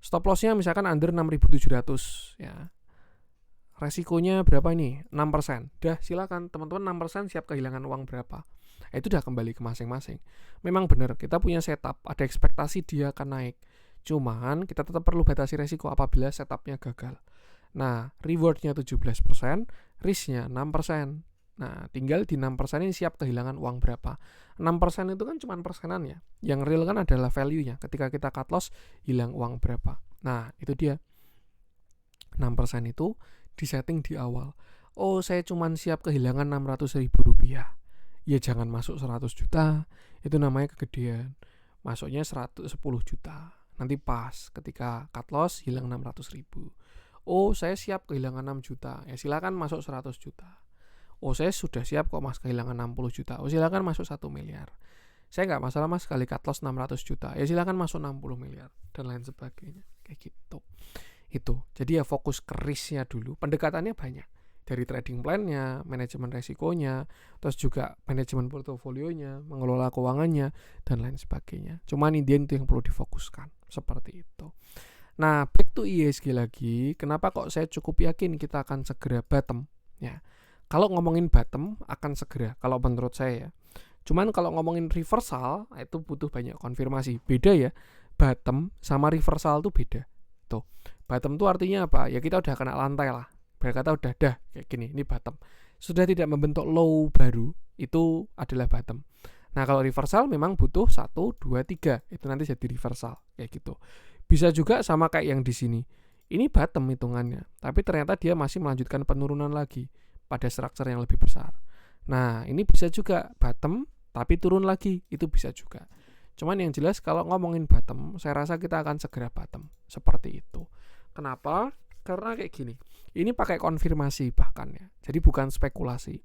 Stop loss-nya misalkan under 6.700 ya. Resikonya berapa ini? 6%. Dah silakan teman-teman 6% siap kehilangan uang berapa. Itu udah kembali ke masing-masing. Memang benar kita punya setup, ada ekspektasi dia akan naik. Cuman kita tetap perlu batasi resiko apabila setupnya gagal. Nah, rewardnya 17%, risknya 6%. Nah, tinggal di 6% ini siap kehilangan uang berapa. 6% itu kan cuma persenan ya. Yang real kan adalah value-nya. Ketika kita cut loss, hilang uang berapa. Nah, itu dia. 6% itu disetting di awal. Oh, saya cuma siap kehilangan Rp600.000. Ya jangan masuk 100 juta. Itu namanya kegedean. Masuknya 10 juta. Nanti pas ketika cut loss hilang 600.000. Oh, saya siap kehilangan 6 juta. Ya silakan masuk 100 juta. Oh, saya sudah siap kok mas kehilangan 60 juta. Oh, silakan masuk 1 miliar. Saya nggak masalah mas sekali cut loss 600 juta. Ya silakan masuk 60 miliar dan lain sebagainya. Kayak gitu. Itu. Jadi ya fokus ke risknya dulu. Pendekatannya banyak. Dari trading plan-nya, manajemen resikonya, terus juga manajemen portofolionya, mengelola keuangannya, dan lain sebagainya. Cuman Indian itu yang perlu difokuskan. Seperti itu. Nah, back to IHSG lagi. Kenapa kok saya cukup yakin kita akan segera bottom? Ya. Kalau ngomongin bottom, akan segera. Kalau menurut saya ya. Cuman kalau ngomongin reversal, itu butuh banyak konfirmasi. Beda ya. Bottom sama reversal itu beda. Tuh. Bottom itu artinya apa? Ya kita udah kena lantai lah. Berkata udah dah kayak gini, ini bottom. Sudah tidak membentuk low baru, itu adalah bottom. Nah, kalau reversal memang butuh 1, 2, 3. Itu nanti jadi reversal kayak gitu. Bisa juga sama kayak yang di sini. Ini bottom hitungannya, tapi ternyata dia masih melanjutkan penurunan lagi pada structure yang lebih besar. Nah, ini bisa juga bottom tapi turun lagi, itu bisa juga. Cuman yang jelas kalau ngomongin bottom, saya rasa kita akan segera bottom. Seperti itu. Kenapa? Karena kayak gini. Ini pakai konfirmasi bahkan ya. Jadi bukan spekulasi.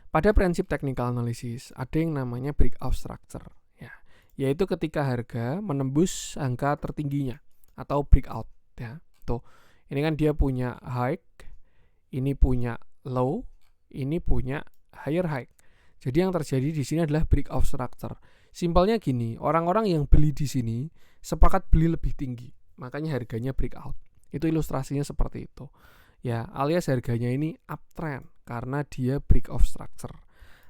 Pada prinsip technical analysis ada yang namanya breakout structure ya. Yaitu ketika harga menembus angka tertingginya atau breakout ya. Tuh. Ini kan dia punya high, ini punya low, ini punya higher high. Jadi yang terjadi di sini adalah breakout structure. Simpelnya gini, orang-orang yang beli di sini sepakat beli lebih tinggi. Makanya harganya breakout. Itu ilustrasinya seperti itu. Ya, alias harganya ini uptrend karena dia breakout structure.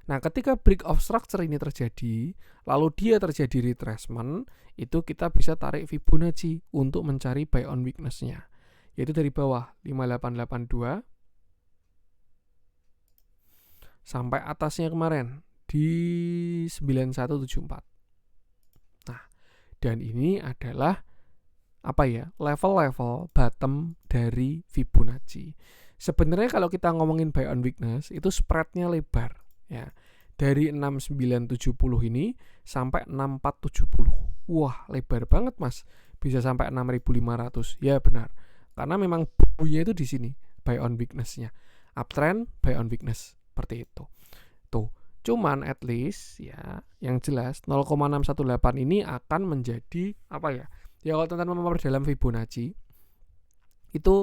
Nah, ketika break of structure ini terjadi, lalu dia terjadi retracement, itu kita bisa tarik Fibonacci untuk mencari buy on weakness-nya. Yaitu dari bawah 5882 sampai atasnya kemarin di 9174. Nah, dan ini adalah level-level bottom dari Fibonacci. Sebenarnya kalau kita ngomongin buy on weakness itu spreadnya lebar ya. Dari 6970 ini sampai 6470. Wah, lebar banget, Mas. Bisa sampai 6500. Ya benar. Karena memang bukunya itu di sini, buy on weakness-nya. Uptrend, buy on weakness. Seperti itu. Tuh. Cuman at least ya, yang jelas 0,618 ini akan menjadi Ya kalau teman-teman memperdalam Fibonacci itu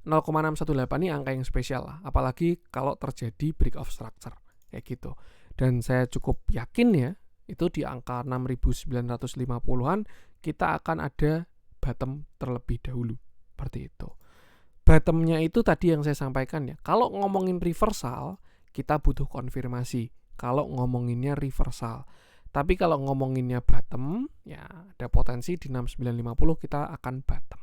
0,618 ini angka yang spesial lah, apalagi kalau terjadi break of structure kayak gitu. Dan saya cukup yakin ya, itu di angka 6.950-an kita akan ada bottom terlebih dahulu. Seperti itu. Bottomnya itu tadi yang saya sampaikan ya. Kalau ngomongin reversal, kita butuh konfirmasi. Kalau ngomonginnya reversal. Tapi kalau ngomonginnya bottom, ya ada potensi di 6950 kita akan bottom.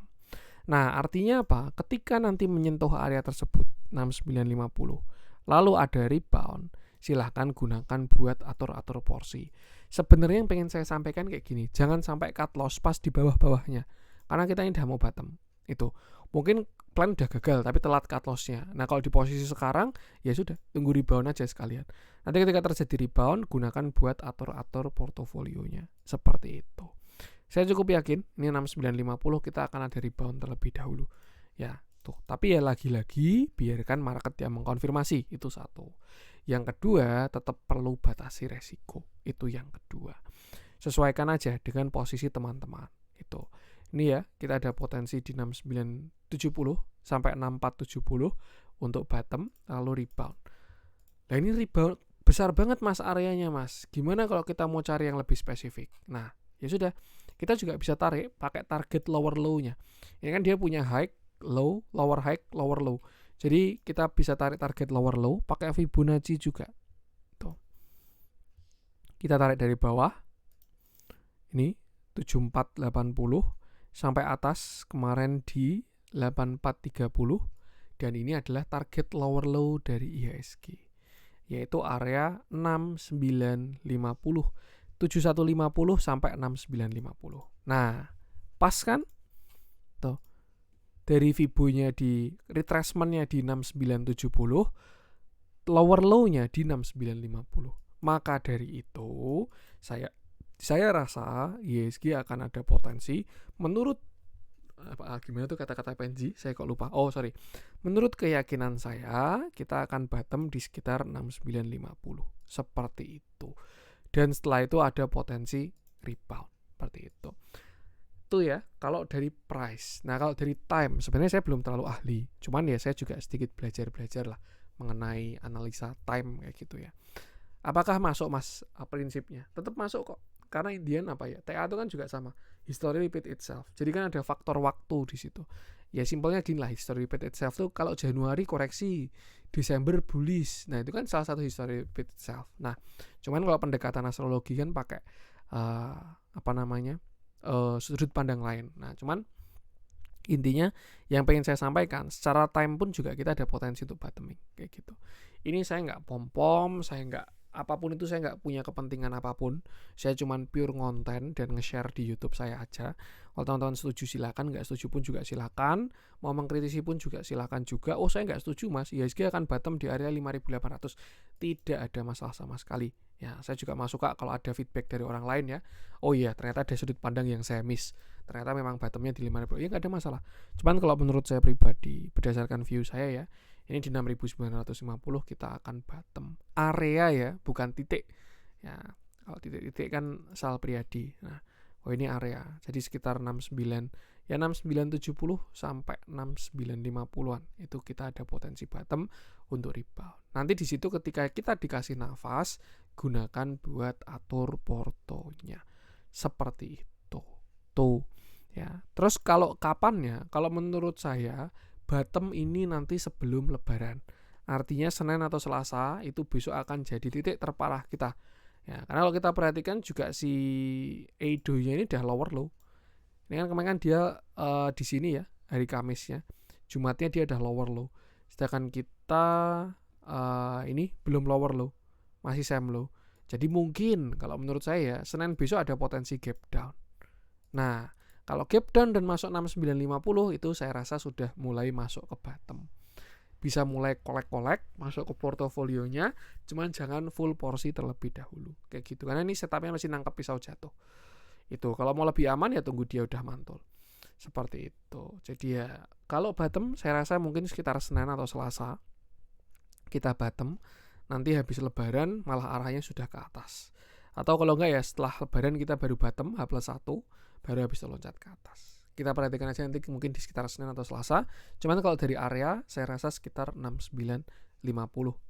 Nah, artinya apa? Ketika nanti menyentuh area tersebut, 6950, lalu ada rebound, silahkan gunakan buat atur-atur porsi. Sebenarnya yang pengen saya sampaikan kayak gini, jangan sampai cut loss pas di bawah-bawahnya. Karena kita ini udah mau bottom. Itu. Mungkin plan udah gagal, tapi telat cut loss-nya. Nah, kalau di posisi sekarang, ya sudah, tunggu rebound aja sekalian. Nanti ketika terjadi rebound, gunakan buat atur-atur portofolionya. Seperti itu. Saya cukup yakin, ini 6950 kita akan ada rebound terlebih dahulu. Ya, tuh. Tapi ya lagi-lagi, biarkan market yang mengkonfirmasi. Itu satu. Yang kedua, tetap perlu batasi resiko. Itu yang kedua. Sesuaikan aja dengan posisi teman-teman. Itu. Ini ya, kita ada potensi di 6970 sampai 6470 untuk bottom, lalu rebound. Nah ini rebound besar banget mas areanya mas. Gimana kalau kita mau cari yang lebih spesifik? Nah ya sudah, kita juga bisa tarik pakai target lower low-nya. Ini kan dia punya high, low, lower high, lower low. Jadi kita bisa tarik target lower low pakai Fibonacci juga. Tuh. Kita tarik dari bawah. Ini 7480 sampai atas kemarin di 8430, dan ini adalah target lower low dari IHSG, yaitu area 6950, 7150 sampai 6950. Nah, pas kan? Tuh. Dari Fibonya di retracement-nya di 6970, lower low-nya di 6950. Maka dari itu, saya rasa IHSG akan ada potensi menurut gimana tuh kata-kata Penji, saya kok lupa. Menurut keyakinan saya, kita akan bottom di sekitar 6950. Seperti itu. Dan setelah itu ada potensi rebound. Seperti itu. Itu ya, kalau dari price. Nah, kalau dari time, sebenarnya saya belum terlalu ahli. Cuman ya saya juga sedikit belajar lah mengenai analisa time kayak gitu ya. Apakah masuk mas prinsipnya? Tetap masuk kok. Karena Indian TA itu kan juga sama, history repeat itself. Jadi kan ada faktor waktu di situ. Ya simpelnya gini lah, history repeat itself tuh kalau Januari koreksi, Desember bullish. Nah itu kan salah satu history repeat itself. Nah cuman kalau pendekatan astrologi kan pakai sudut pandang lain. Nah cuman intinya yang pengen saya sampaikan, secara time pun juga kita ada potensi untuk bottoming kayak gitu. Ini saya nggak pom-pom, saya nggak apapun itu, saya nggak punya kepentingan apapun. Saya cuman pure ngonten dan nge-share di YouTube saya aja. Kalau teman-teman setuju silakan, nggak setuju pun juga silakan. Mau mengkritisi pun juga silakan juga. Oh saya nggak setuju mas, IHSG akan bottom di area 5.800. Tidak ada masalah sama sekali. Ya saya juga masuk kak kalau ada feedback dari orang lain ya. Oh iya ternyata ada sudut pandang yang saya miss. Ternyata memang bottomnya di 5.000. Ya nggak ada masalah. Cuman kalau menurut saya pribadi, berdasarkan view saya ya, ini di 6.950 kita akan bottom. Area ya, bukan titik. Ya, kalau titik-titik kan Sal Priadi. Nah, ini area. Jadi sekitar 6970 sampai 6950-an. Itu kita ada potensi bottom untuk rebound. Nanti di situ ketika kita dikasih nafas, gunakan buat atur portonya. Seperti itu. Tuh. Ya. Terus kalau kapannya? Kalau menurut saya bottom ini nanti sebelum lebaran, Artinya Senin atau Selasa itu besok akan jadi titik terparah kita. Ya, karena kalau kita perhatikan juga si Edo-nya ini udah lower low. Ini kan kemarin kan dia di sini ya, hari Kamisnya. Jumatnya dia udah lower low. Sedangkan kita ini belum lower low, masih same low. Jadi mungkin kalau menurut saya Senin besok ada potensi gap down. Nah, kalau gap down dan masuk 6950 itu saya rasa sudah mulai masuk ke bottom. Bisa mulai kolek-kolek masuk ke portofolionya, cuman jangan full porsi terlebih dahulu. Kayak gitu. Karena ini setupnya masih nangkep pisau jatuh. Itu kalau mau lebih aman ya tunggu dia udah mantul. Seperti itu. Jadi ya kalau bottom saya rasa mungkin sekitar Senin atau Selasa kita bottom. Nanti habis lebaran malah arahnya sudah ke atas. Atau kalau enggak ya setelah lebaran kita baru bottom H+1 baru habis itu loncat ke atas. Kita perhatikan aja nanti mungkin di sekitar Senin atau Selasa. Cuman kalau dari area saya rasa sekitar 6950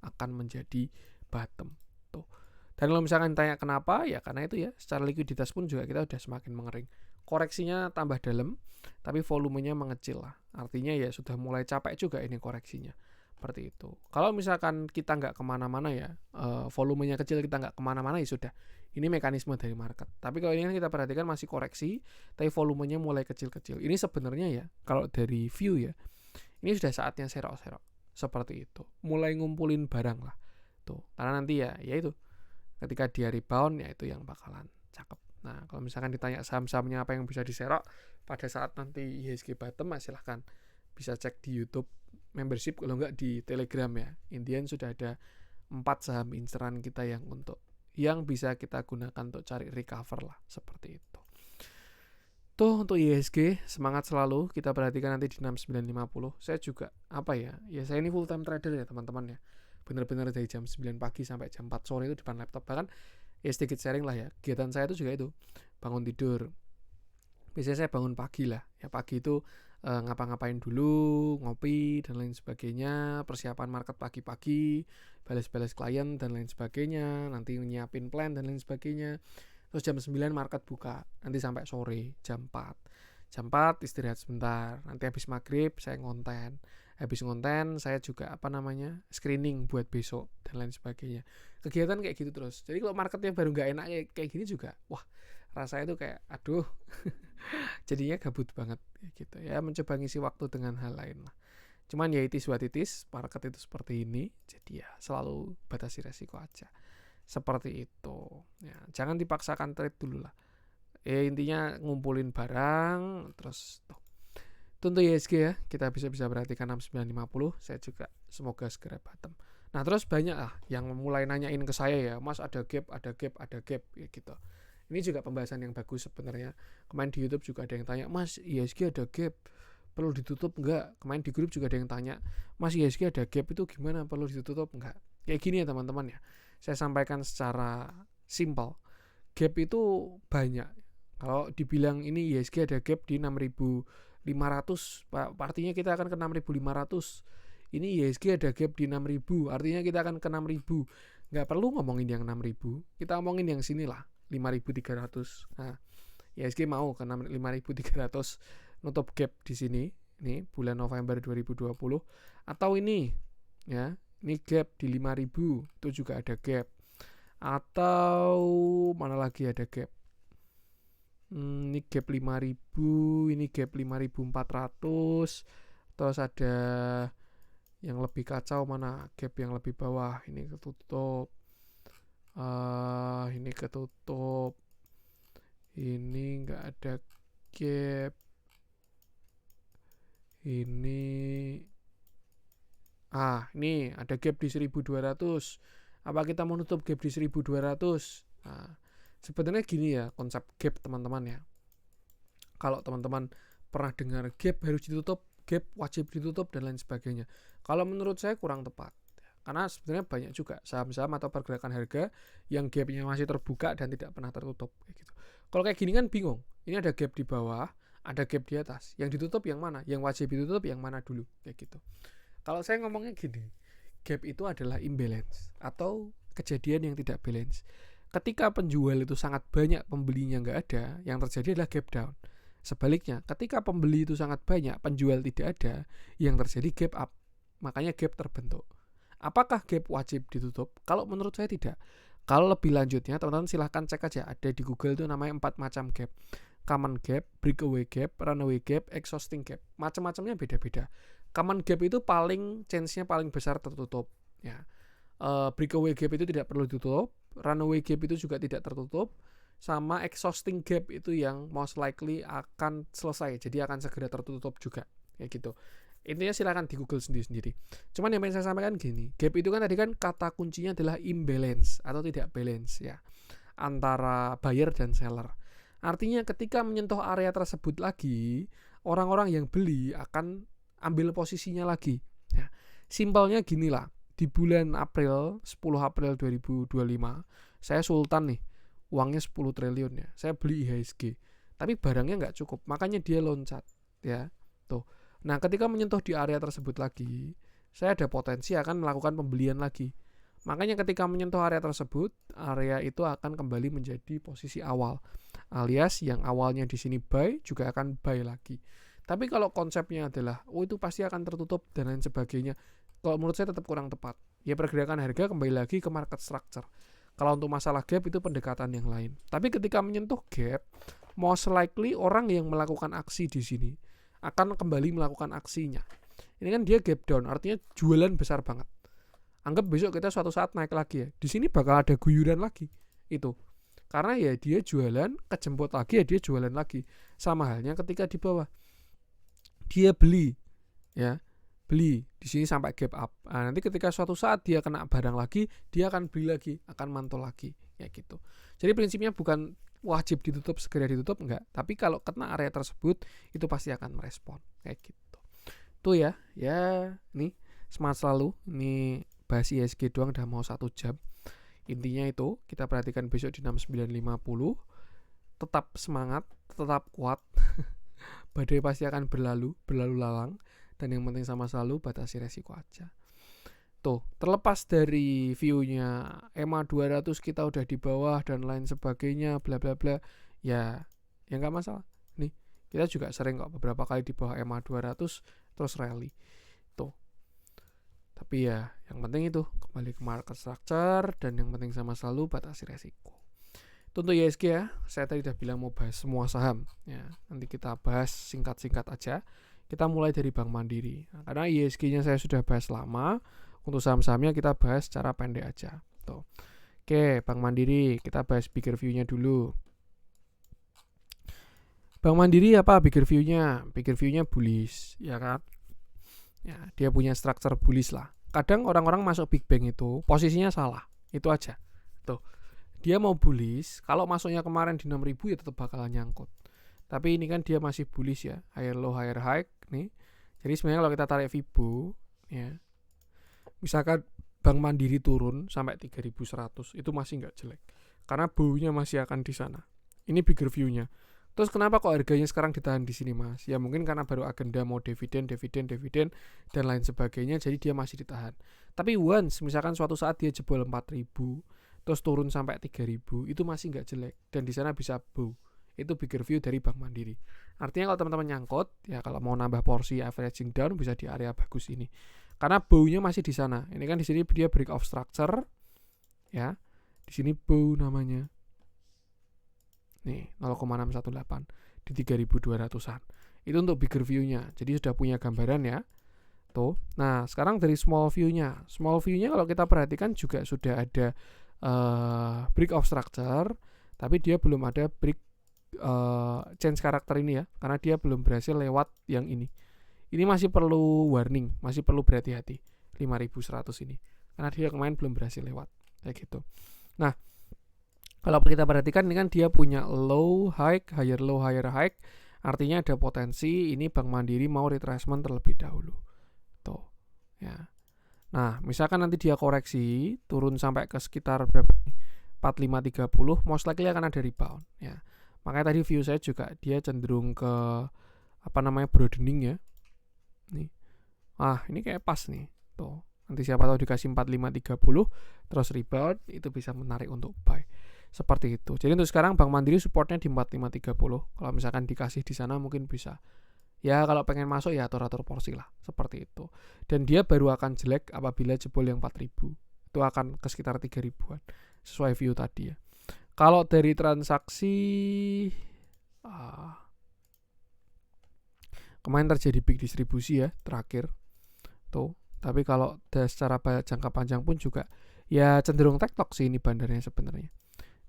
akan menjadi bottom. Tuh. Dan kalau misalkan tanya kenapa, ya karena itu ya secara likuiditas pun juga kita udah semakin mengering. Koreksinya tambah dalam, tapi volumenya mengecil lah. Artinya ya sudah mulai capek juga ini koreksinya. Seperti itu. Kalau misalkan kita nggak kemana-mana ya, volumenya kecil kita nggak kemana-mana ya sudah. Ini mekanisme dari market. Tapi kalau ini kan kita perhatikan masih koreksi, tapi volumenya mulai kecil-kecil. Ini sebenarnya ya, kalau dari view ya, ini sudah saatnya serok-serok. Seperti itu. Mulai ngumpulin barang lah. Tuh. Karena nanti ya itu. Ketika dia rebound ya itu yang bakalan cakep. Nah, kalau misalkan ditanya saham-sahamnya apa yang bisa diserok pada saat nanti IHSG bottom, silahkan bisa cek di YouTube membership, kalau enggak di Telegram ya. Intian sudah ada 4 saham inceran kita yang bisa kita gunakan untuk cari recover lah, seperti itu. Tuh untuk IHSG semangat selalu, kita perhatikan nanti di 6950. Saya juga saya ini full time trader ya teman-teman ya. Benar-benar dari jam 9 pagi sampai jam 4 sore itu depan laptop. Bahkan ya sedikit sharing lah ya. Kegiatan saya itu juga itu bangun tidur. Biasanya saya bangun pagi lah. Ya pagi itu ngapa-ngapain dulu, ngopi dan lain sebagainya, persiapan market pagi-pagi, balas-balas klien dan lain sebagainya, nanti nyiapin plan dan lain sebagainya. Terus jam 9 market buka, nanti sampai sore jam 4. Jam 4 istirahat sebentar, nanti habis maghrib saya ngonten. Habis ngonten saya juga screening buat besok dan lain sebagainya. Kegiatan kayak gitu terus. Jadi kalau marketnya baru nggak enak kayak gini juga, wah rasanya tuh kayak aduh jadinya gabut banget gitu ya, mencoba ngisi waktu dengan hal lain lah. Cuman ya itis buat itis, market itu seperti ini, jadi ya selalu batasi resiko aja. Seperti itu ya, jangan dipaksakan trade dulu lah. Intinya ngumpulin barang terus tuh. Tentu IHSG ya, kita bisa perhatikan 6950, saya juga semoga segera bottom. Nah terus banyak lah yang mulai nanyain ke saya ya, Mas ada gap ya gitu. Ini juga pembahasan yang bagus sebenarnya. Kemarin di YouTube juga ada yang tanya, Mas IHSG ada gap, perlu ditutup enggak? Kemarin di grup juga ada yang tanya, Mas IHSG ada gap itu gimana, perlu ditutup enggak? Kayak gini ya teman-teman ya. Saya sampaikan secara simpel. Gap itu banyak. Kalau dibilang ini IHSG ada gap di 6.500, artinya kita akan ke 6.500. Ini IHSG ada gap di 6.000, artinya kita akan ke 6.000. Nggak perlu ngomongin yang 6.000, kita ngomongin yang sini lah, 5.300. Nah, IHSG mau ke 5.300 nutup gap di sini. Ini bulan November 2020. Atau ini ya, ini gap di 5.000, itu juga ada gap. Atau mana lagi ada gap? Ini gap 5.000, ini gap 5.400. Terus ada yang lebih kacau, mana gap yang lebih bawah, ini ketutup. Ini ketutup, ini nggak ada gap, ini ada gap di 1.200. Apa kita mau nutup gap di 1.200? Nah, sebenarnya gini ya konsep gap teman-teman ya. Kalau teman-teman pernah dengar gap harus ditutup, gap wajib ditutup dan lain sebagainya, kalau menurut saya kurang tepat. Karena sebenarnya banyak juga saham-saham atau pergerakan harga yang gapnya masih terbuka dan tidak pernah tertutup kayak gitu. Kalau kayak gini kan bingung. Ini ada gap di bawah, ada gap di atas. Yang ditutup yang mana? Yang wajib ditutup yang mana dulu? Kayak gitu. Kalau saya ngomongnya gini, gap itu adalah imbalance atau kejadian yang tidak balance. Ketika penjual itu sangat banyak, pembelinya nggak ada, yang terjadi adalah gap down. Sebaliknya, ketika pembeli itu sangat banyak, penjual tidak ada, yang terjadi gap up. Makanya gap terbentuk. Apakah gap wajib ditutup? Kalau menurut saya tidak. Kalau lebih lanjutnya teman-teman silahkan cek aja, ada di Google itu namanya 4 macam gap. Common gap, breakaway gap, runaway gap, exhausting gap. Macam-macamnya beda-beda. Common gap itu chance-nya paling besar tertutup. Ya. Breakaway gap itu tidak perlu ditutup, runaway gap itu juga tidak tertutup, sama exhausting gap itu yang most likely akan selesai, jadi akan segera tertutup juga, kayak gitu. Intinya silakan di Google sendiri-sendiri. Cuman yang pengen saya sampaikan gini, gap itu kan tadi kan kata kuncinya adalah imbalance atau tidak balance ya antara buyer dan seller. Artinya ketika menyentuh area tersebut lagi, orang-orang yang beli akan ambil posisinya lagi. Ya. Simpelnya gini lah, di bulan April, 10 April 2025, saya sultan nih, uangnya 10 triliun ya, saya beli IHSG, tapi barangnya nggak cukup, makanya dia loncat ya. Tuh. Nah, ketika menyentuh di area tersebut lagi, saya ada potensi akan melakukan pembelian lagi. Makanya ketika menyentuh area tersebut, area itu akan kembali menjadi posisi awal. Alias yang awalnya di sini buy juga akan buy lagi. Tapi kalau konsepnya adalah, itu pasti akan tertutup dan lain sebagainya, kalau menurut saya tetap kurang tepat. Ya pergerakan harga kembali lagi ke market structure. Kalau untuk masalah gap itu pendekatan yang lain. Tapi ketika menyentuh gap, most likely orang yang melakukan aksi di sini akan kembali melakukan aksinya. Ini kan dia gap down, artinya jualan besar banget. Anggap besok kita suatu saat naik lagi ya. Di sini bakal ada guyuran lagi. Itu. Karena ya dia jualan, kejemput lagi ya dia jualan lagi. Sama halnya ketika di bawah. Dia beli ya. Beli di sini sampai gap up. Nah, nanti ketika suatu saat dia kena barang lagi, dia akan beli lagi, akan mantul lagi, ya gitu. Jadi prinsipnya bukan wajib ditutup, segera ditutup, enggak. Tapi kalau kena area tersebut, itu pasti akan merespon, kayak gitu. Tuh ya, nih semangat selalu. Ini bahas IHSG doang udah mau 1 jam. Intinya itu kita perhatikan besok di 6950. Tetap semangat, tetap kuat. Badai pasti akan berlalu lalang. Dan yang penting sama selalu batasi resiko aja. Tuh, terlepas dari view-nya EMA 200 kita udah di bawah dan lain sebagainya, bla bla bla, ya nggak masalah. Nih, kita juga sering kok beberapa kali di bawah EMA 200 terus rally. Tuh. Tapi ya, yang penting itu kembali ke market structure dan yang penting sama selalu batasi resiko. Itu untuk IHSG ya. Saya tadi udah bilang mau bahas semua saham. Ya, nanti kita bahas singkat-singkat aja. Kita mulai dari Bank Mandiri. Nah, karena IHSG-nya saya sudah bahas lama, untuk saham-sahamnya kita bahas secara pendek aja. Tuh. Oke, Bank Mandiri, kita bahas bigger view-nya dulu. Bank Mandiri apa bigger view-nya? Bigger view-nya bullish, ya kan? Ya, dia punya structure bullish lah. Kadang orang-orang masuk big bang itu posisinya salah. Itu aja. Tuh. Dia mau bullish, kalau masuknya kemarin di 6.000 ya tetap bakalan nyangkut. Tapi ini kan dia masih bullish ya, higher low higher high nih. Jadi sebenarnya kalau kita tarik Fibo ya, misalkan Bank Mandiri turun sampai 3.100 itu masih nggak jelek, karena baunya masih akan di sana. Ini bigger view-nya. Terus kenapa kok harganya sekarang ditahan di sini mas? Ya mungkin karena baru agenda mau dividen dan lain sebagainya, jadi dia masih ditahan. Tapi once misalkan suatu saat dia jebol 4.000 terus turun sampai 3.000 itu masih nggak jelek dan di sana bisa bow. Itu bigger view dari Bank Mandiri. Artinya kalau teman-teman nyangkut, ya kalau mau nambah porsi averaging down bisa di area bagus ini. Karena bow-nya masih di sana. Ini kan di sini dia break off structure, ya. Di sini bow namanya. Nih 0,618 di 3.200-an. Itu untuk bigger view-nya. Jadi sudah punya gambaran ya. Tuh. Nah sekarang dari small view-nya. Small view-nya kalau kita perhatikan juga sudah ada break off structure, tapi dia belum ada break change karakter ini ya, karena dia belum berhasil lewat yang ini masih perlu warning, masih perlu berhati-hati 5.100 ini, karena dia kemarin belum berhasil lewat kayak gitu. Nah kalau kita perhatikan ini kan dia punya low high, higher low higher high, artinya ada potensi ini Bank Mandiri mau retracement terlebih dahulu tuh ya. Nah misalkan nanti dia koreksi turun sampai ke sekitar berapa nih, 4530, most likely akan ada rebound ya. Makanya tadi view saya juga dia cenderung ke broadening ya. Nih. Ini kayak pas nih. Tuh. Nanti siapa tahu dikasih 4530 terus rebound itu bisa menarik untuk buy. Seperti itu. Jadi untuk sekarang Bank Mandiri supportnya di 4530. Kalau misalkan dikasih di sana mungkin bisa Ya kalau pengen masuk ya atur-atur porsi lah, seperti itu. Dan dia baru akan jelek apabila jebol yang 4.000. Itu akan ke sekitar 3.000-an sesuai view tadi ya. Kalau dari transaksi kemarin terjadi big distribusi ya terakhir tuh. Tapi kalau secara jangka panjang pun juga ya cenderung tektok sih ini bandarnya sebenarnya.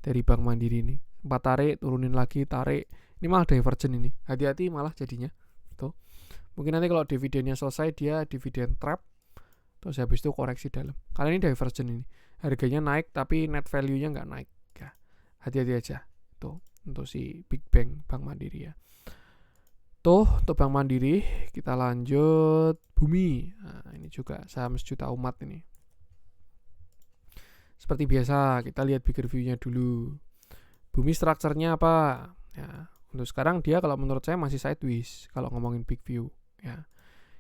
Dari Bank Mandiri ini. 4 tarik, turunin lagi, tarik. Ini malah divergen ini. Hati-hati malah jadinya. Tuh. Mungkin nanti kalau dividennya selesai dia dividen trap. Terus habis itu koreksi dalam. Karena ini divergen ini. Harganya naik tapi net value-nya nggak naik. Ya. Hati-hati aja. Tuh. Untuk si Big Bank Mandiri ya. Tuh, untuk Bank Mandiri, kita lanjut Bumi. Nah, ini juga saham sejuta umat ini. Seperti biasa, kita lihat big review-nya dulu. Bumi strukturnya apa? Ya, untuk sekarang dia kalau menurut saya masih sideways kalau ngomongin big view. Ya,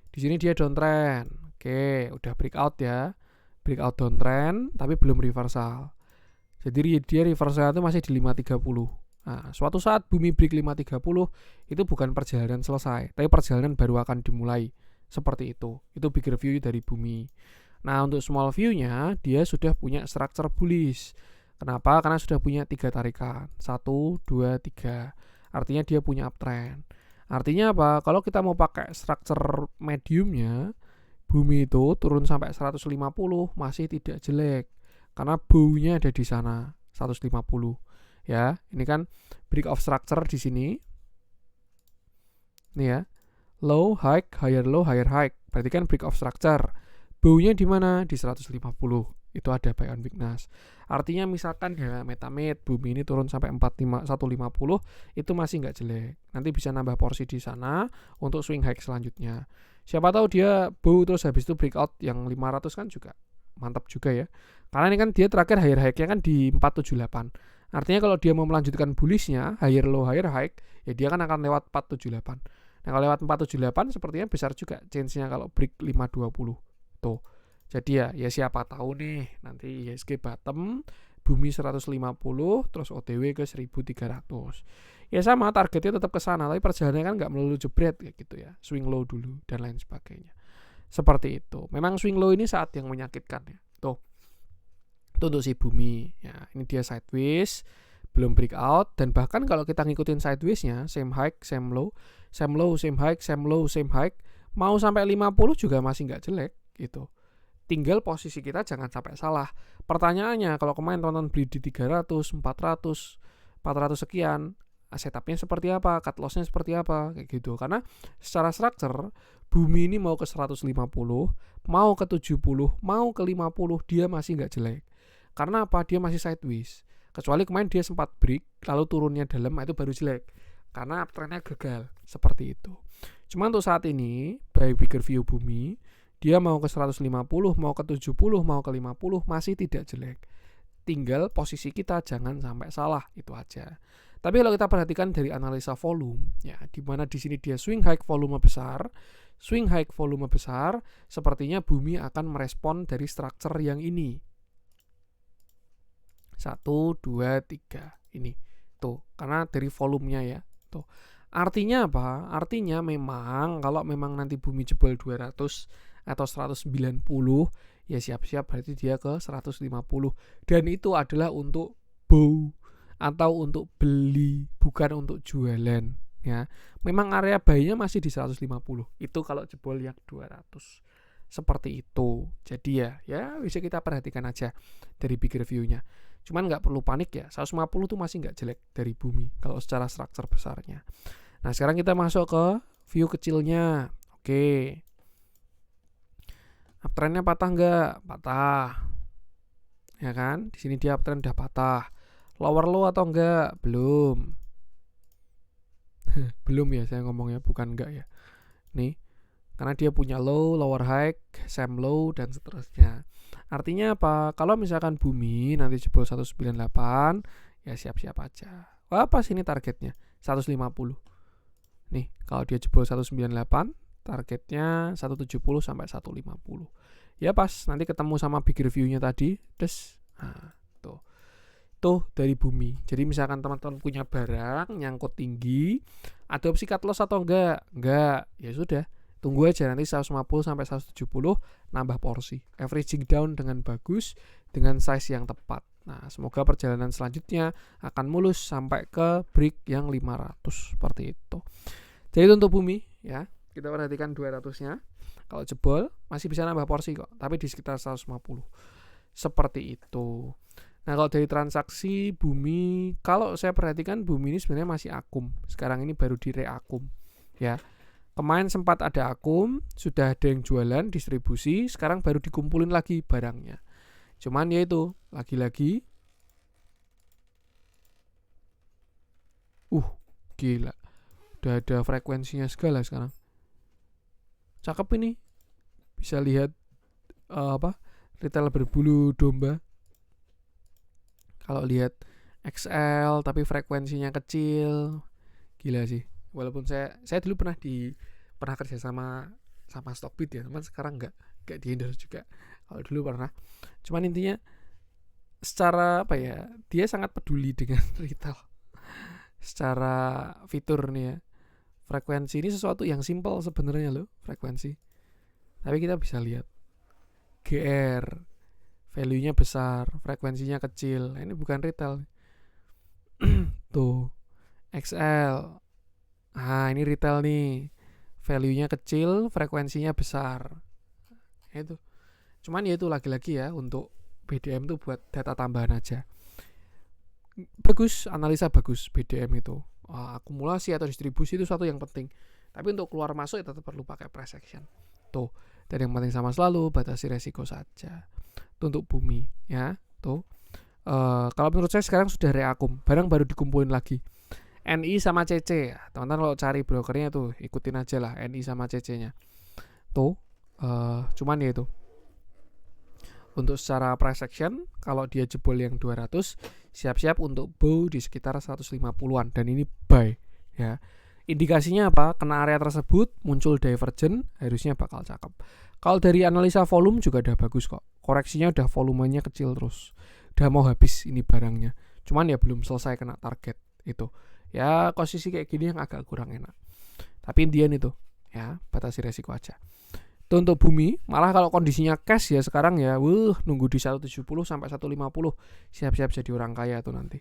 di sini dia downtrend. Oke, udah breakout ya, breakout downtrend, tapi belum reversal. Jadi dia reversal itu masih di 530. Nah, suatu saat Bumi break 530 itu bukan perjalanan selesai, tapi perjalanan baru akan dimulai. Seperti itu. Itu big review dari Bumi. Nah, untuk small view-nya dia sudah punya structure bullish. Kenapa? Karena sudah punya 3 tarikan. 1, 2, 3. Artinya dia punya uptrend. Artinya apa? Kalau kita mau pakai structure mediumnya, Bumi itu turun sampai 150 masih tidak jelek. Karena bow-nya ada di sana, 150. Ya, ini kan break of structure di sini. Ini ya. Low, high, higher low, higher high. Berarti kan break of structure. Bow-nya di mana? Di 150. Itu ada buy on weakness. Artinya misalkan ya MetaMask Bumi ini turun sampai 150 itu masih nggak jelek. Nanti bisa nambah porsi di sana untuk swing high selanjutnya. Siapa tahu dia bow terus habis itu breakout yang 500 kan juga mantap juga ya. Karena ini kan dia terakhir higher high-nya kan di 478. Artinya kalau dia mau melanjutkan bullishnya higher low higher high ya dia kan akan lewat 478. Nah kalau lewat 478 sepertinya besar juga chance-nya kalau break 520 tuh. Jadi ya siapa tahu nih nanti IHSG bottom Bumi 150 terus OTW ke 1300. Ya sama targetnya tetap ke sana tapi perjalanannya kan nggak melulu jebret kayak gitu ya. Swing low dulu dan lain sebagainya. Seperti itu. Memang swing low ini saat yang menyakitkan ya. Tuh. Itu untuk si Bumi. Ya, ini dia sideways, belum breakout dan bahkan kalau kita ngikutin sideways-nya, same high, same low, same low, same high, same low, same high, mau sampai 50 juga masih nggak jelek gitu. Tinggal posisi kita jangan sampai salah. Pertanyaannya, kalau kemarin teman-teman beli di 300, 400, 400 sekian, setupnya seperti apa, cut loss-nya seperti apa, kayak gitu. Karena secara structure, Bumi ini mau ke 150, mau ke 70, mau ke 50, dia masih nggak jelek. Karena apa? Dia masih sideways. Kecuali kemarin dia sempat break, lalu turunnya dalam, itu baru jelek. Karena uptrendnya gagal, seperti itu. Cuma untuk saat ini, by bigger view Bumi, dia mau ke 150, mau ke 70, mau ke 50, masih tidak jelek. Tinggal posisi kita jangan sampai salah, itu aja. Tapi kalau kita perhatikan dari analisa volume, ya, di mana di sini dia swing high volume besar, sepertinya Bumi akan merespon dari structure yang ini. 1, 2, 3, ini. Tuh, karena dari volumenya ya. Tuh. Artinya apa? Artinya memang kalau memang nanti Bumi jebol 200 atau 190 ya siap-siap berarti dia ke 150 dan itu adalah untuk bow atau untuk beli bukan untuk jualan ya. Memang area buy-nya masih di 150 itu kalau jebol yang 200 seperti itu. Jadi ya bisa kita perhatikan aja dari big review-nya. Cuman nggak perlu panik ya, 150 tuh masih nggak jelek dari Bumi kalau secara struktur besarnya. Nah sekarang kita masuk ke view kecilnya. Oke. Uptrendnya patah nggak? Patah. Ya kan? Di sini dia uptrend udah patah. Lower low atau enggak? Belum. Belum ya saya ngomongnya, bukan enggak ya. Nih. Karena dia punya low, lower high, same low dan seterusnya. Artinya apa? Kalau misalkan Bumi nanti jebol 198, ya siap-siap aja. Wah, apa sih ini targetnya? 150. Nih, kalau dia jebol 198, targetnya 170 sampai 150. Ya pas nanti ketemu sama big review-nya tadi, nah, tuh dari Bumi. Jadi misalkan teman-teman punya barang nyangkut tinggi Ada opsi cut loss atau enggak? Enggak. Ya sudah, tunggu aja nanti 150 sampai 170 nambah porsi. Averaging down dengan bagus dengan size yang tepat. Nah, semoga perjalanan selanjutnya akan mulus sampai ke break yang 500 seperti itu. Jadi untuk bumi ya, kita perhatikan 200-nya. Kalau jebol masih bisa nambah porsi kok, tapi di sekitar 150. Seperti itu. Nah, kalau dari transaksi bumi, kalau saya perhatikan bumi ini sebenarnya masih akum. Sekarang ini baru di reakum ya. Kemarin sempat ada akum, sudah ada yang jualan, distribusi, sekarang baru dikumpulin lagi barangnya. Cuman ya itu, lagi-lagi gila. Udah ada frekuensinya segala sekarang. Cakep ini. Bisa lihat retail berbulu domba. Kalau lihat XL tapi frekuensinya kecil. Gila sih. Walaupun saya dulu pernah kerja sama Stockbit ya, teman sekarang enggak di endorse juga. Kalau dulu pernah. Cuman intinya secara dia sangat peduli dengan retail. Secara fitur nih ya. Frekuensi ini sesuatu yang simple sebenarnya loh, frekuensi. Tapi kita bisa lihat GR value-nya besar, frekuensinya kecil. Nah, ini bukan retail. Tuh. XL. Ini retail nih. Value-nya kecil, frekuensinya besar. Itu. Cuman ya itu lagi-lagi ya, untuk BDM tuh buat data tambahan aja. Bagus, analisa bagus BDM itu. Akumulasi atau distribusi itu suatu yang penting. Tapi untuk keluar masuk ya tetap perlu pakai price action. Tuh. Dan yang penting sama selalu batasi resiko saja. Itu untuk bumi ya. Tuh. Kalau menurut saya sekarang sudah reakum, barang baru dikumpulin lagi. NI sama CC ya. Teman-teman kalau cari brokernya tuh ikutin aja lah NI sama CC-nya. Tuh. Cuman ya itu. Untuk secara price action, kalau dia jebol yang 200, siap-siap untuk bow di sekitar 150-an. Dan ini buy ya. Indikasinya apa? Kena area tersebut, muncul divergen, harusnya bakal cakep. Kalau dari analisa volume juga udah bagus kok. Koreksinya udah volumenya kecil terus. Udah mau habis ini barangnya. Cuman ya belum selesai kena target itu. Ya posisi kayak gini yang agak kurang enak. Tapi intian itu ya, batasi resiko aja. Itu untuk bumi, malah kalau kondisinya cash ya sekarang ya, nunggu di 170 sampai 150, siap-siap jadi orang kaya tuh nanti.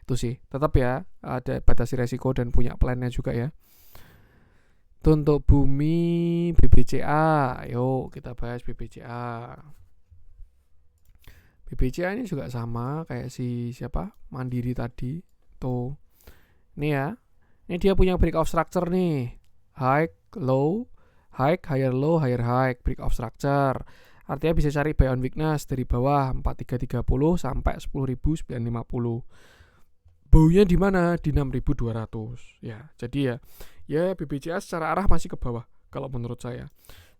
Itu sih, tetap ya ada batasi resiko dan punya plannya juga ya. Itu untuk bumi BBCA. Yuk kita bahas BBCA. BBCA ini juga sama kayak si siapa? Mandiri tadi. Tuh. Ini ya. Ini dia punya breakout structure nih. High, low, high, higher low, higher high, breakout structure. Artinya bisa cari buy on weakness dari bawah 4330 sampai 10.950. Baunya di mana? Di 6.200. Ya, jadi ya BBCA secara arah masih ke bawah kalau menurut saya.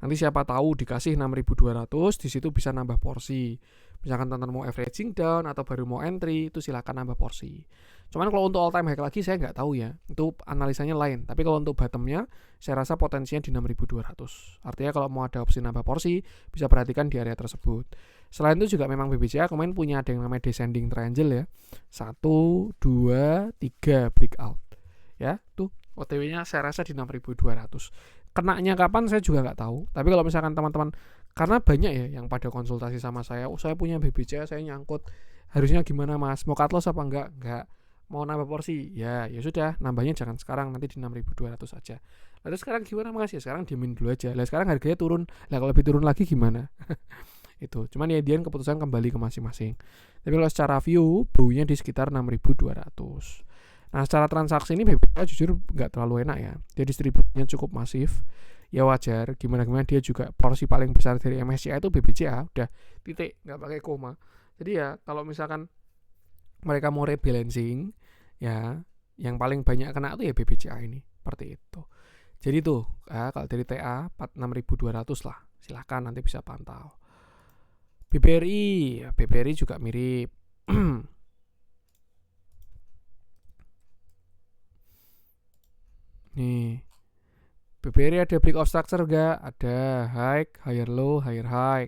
Nanti siapa tahu dikasih 6.200, di situ bisa nambah porsi. Misalkan teman-teman mau averaging down atau baru mau entry, itu silakan nambah porsi. Cuman kalau untuk all time high lagi saya nggak tahu ya. Itu analisanya lain. Tapi kalau untuk bottomnya, saya rasa potensinya di 6.200. Artinya kalau mau ada opsi nambah porsi, bisa perhatikan di area tersebut. Selain itu juga memang BBCA kemarin punya ada yang namanya descending triangle ya. 1, 2, 3 breakout. Ya, tuh OTW-nya saya rasa di 6.200. Kenanya kapan saya juga nggak tahu. Tapi kalau misalkan teman-teman, karena banyak ya yang pada konsultasi sama saya, saya punya BBCA, saya nyangkut, harusnya gimana mas? Mau cut loss apa enggak? Enggak. Mau nambah porsi? Ya sudah, nambahnya jangan sekarang, nanti di 6.200 aja. Lalu sekarang gimana mas? Ya sekarang diemin dulu aja. Lah sekarang harganya turun. Lah kalau lebih turun lagi gimana? Itu. Cuman ya dia keputusan kembali ke masing-masing. Tapi kalau secara view, baunya di sekitar 6.200. Nah secara transaksi ini BBCA jujur nggak terlalu enak ya. Dia distribusinya cukup masif. Ya wajar, gimana dia juga porsi paling besar dari MSCI itu BBCA, udah titik, nggak pakai koma. Jadi ya kalau misalkan mereka mau rebalancing, ya yang paling banyak kena tuh ya BBCA ini, seperti itu. Jadi tuh, kalau dari TA 46.200 lah, silahkan nanti bisa pantau. BBRI juga mirip. Nih, BBRI ada breakout structure enggak? Ada high, higher low, higher high.